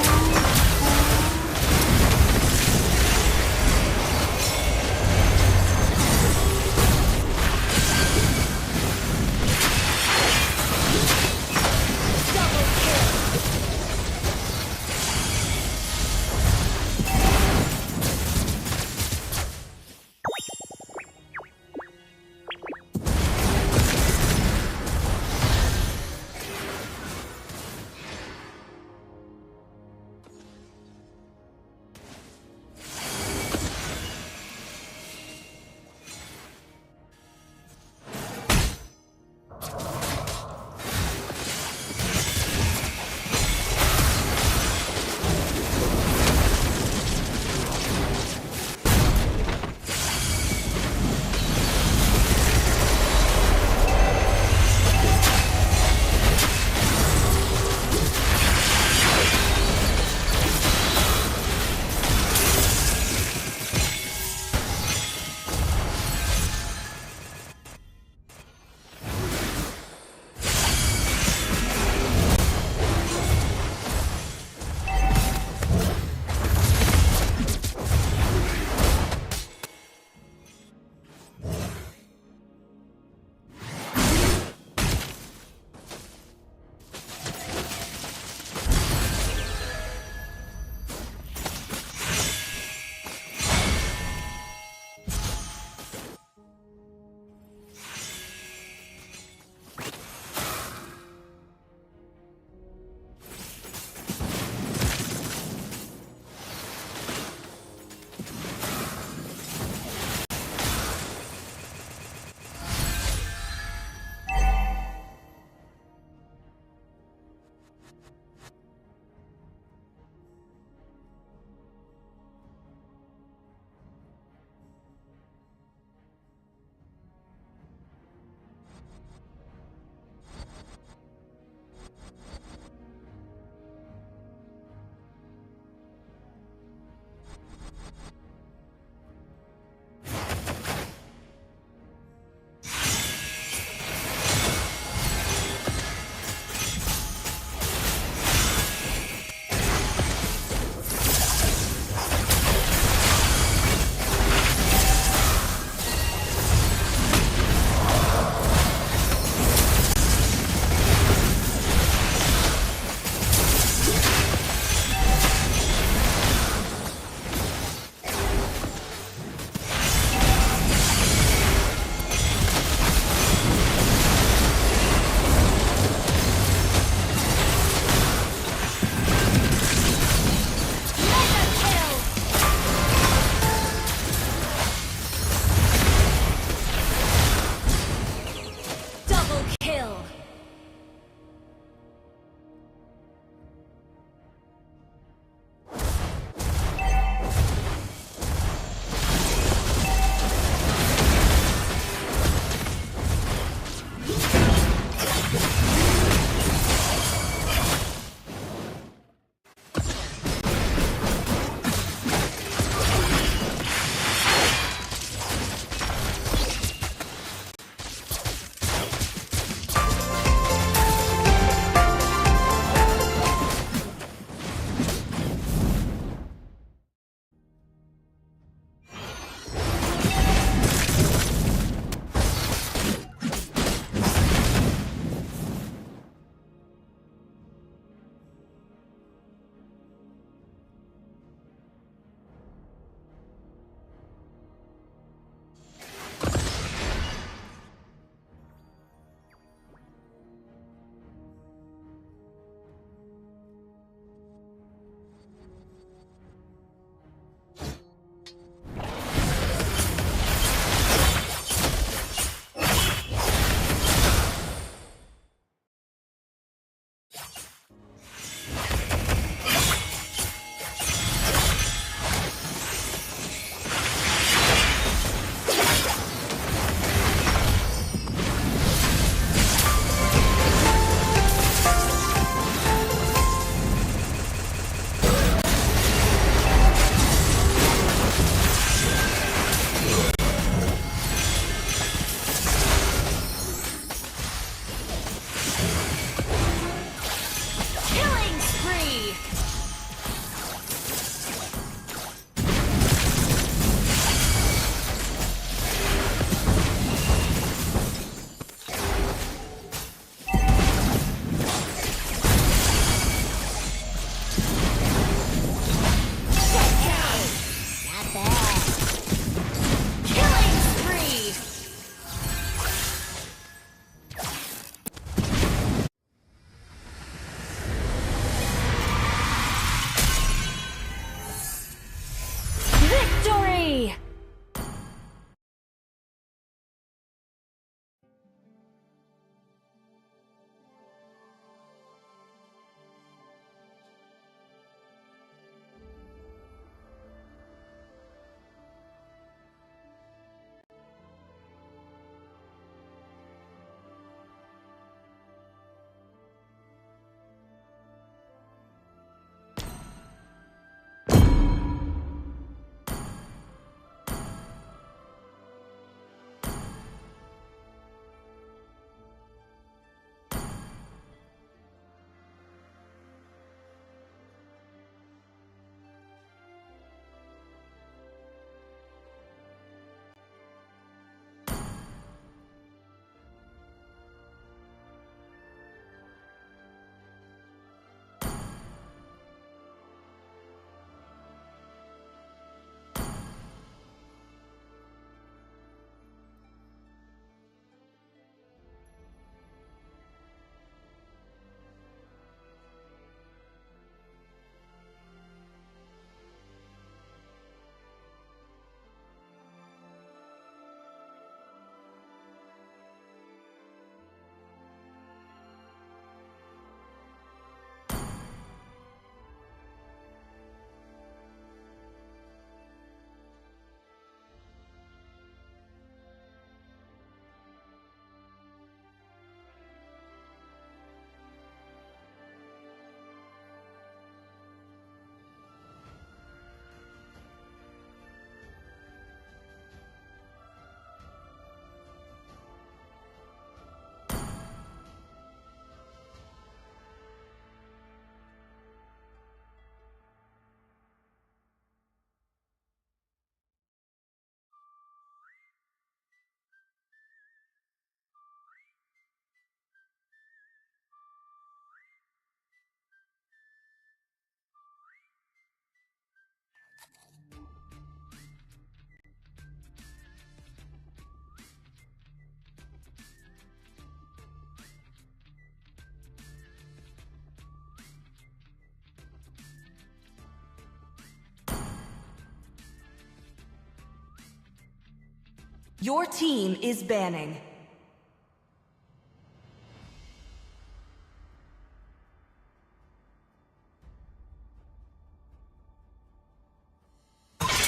Your team is banning.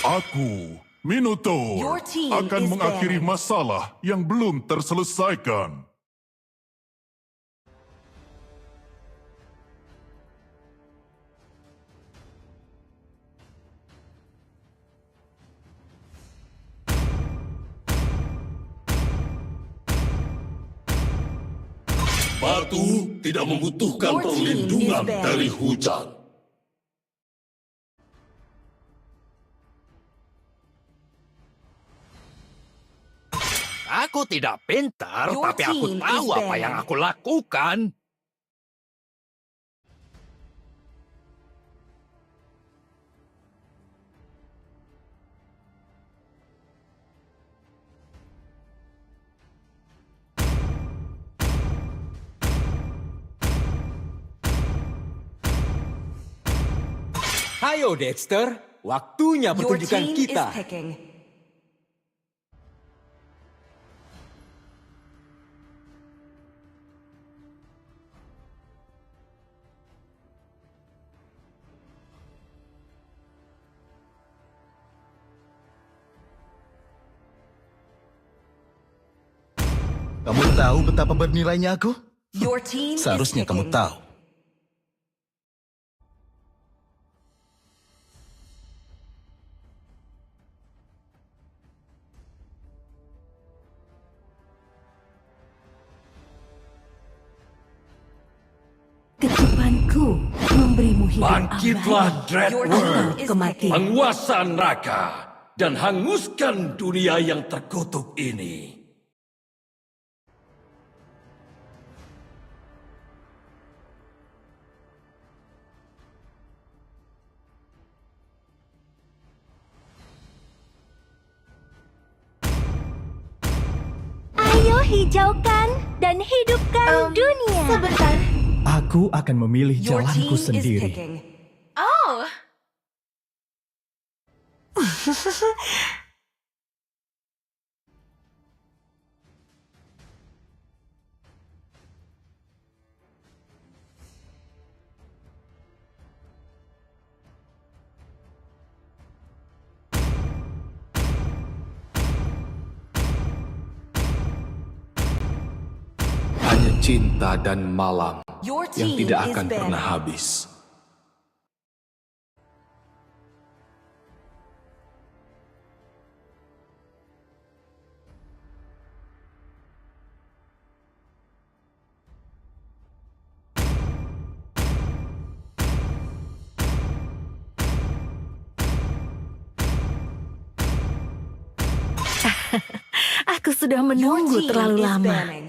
Aku, Minotaur, Your team akan is mengakhiri banned. masalah yang belum terselesaikan. Batu tidak membutuhkan Your team perlindungan is banned. dari hujan. Aku tidak pintar, Your tapi aku team tahu is apa yang banned. aku lakukan. Ayo Dexter, waktunya Your pertunjukan team kita. is picking. Kamu tahu betapa bernilainya aku? Your team Seharusnya is kamu picking. tahu. Kecupanku memberimu hidup Bangkitlah, abadi. Dreadword, Kematian. penguasa neraka, dan hanguskan dunia yang terkutuk ini. Ayo hijaukan dan hidupkan dunia. Sebentar. Aku akan memilih Your jalanku team is sendiri. picking. Oh. Hanya cinta dan malam Your yang team tidak is akan pernah banned. habis. Aku sudah Your menunggu team terlalu is lama. banning.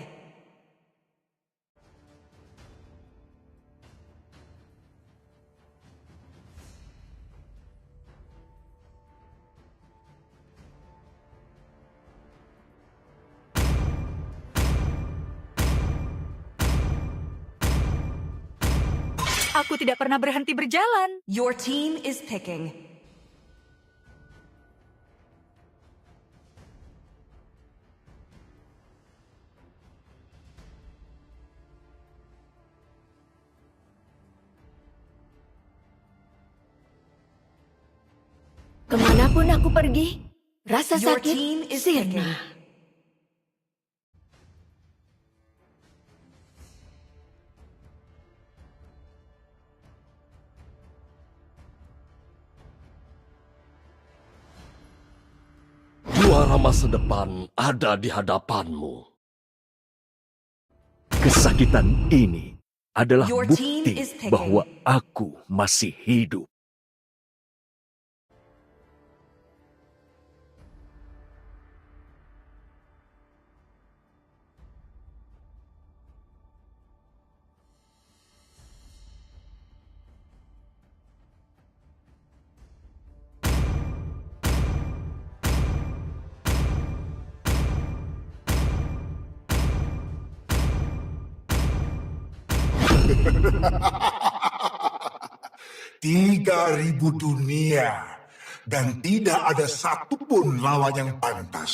Aku tidak pernah berhenti berjalan. Your team is picking. Kemanapun aku pergi, rasa Your sakit team is sirna. picking. Juara masa depan ada di hadapanmu. Kesakitan ini adalah Your team bukti is picking. bahwa aku masih hidup. Tiga 3.000 dunia dan tidak ada satupun lawan yang pantas.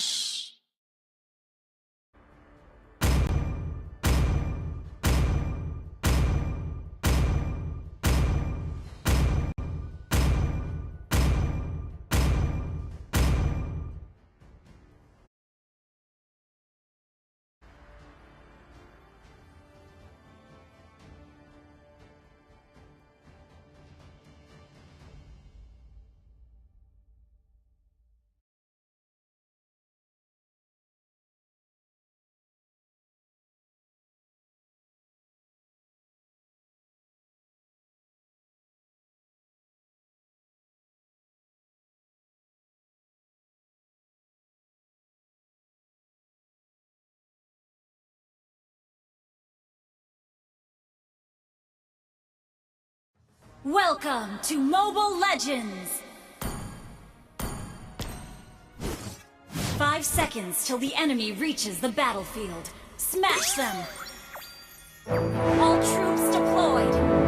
Welcome to Mobile Legends! 5 seconds till the enemy reaches the battlefield. Smash them! All troops deployed!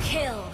Kill!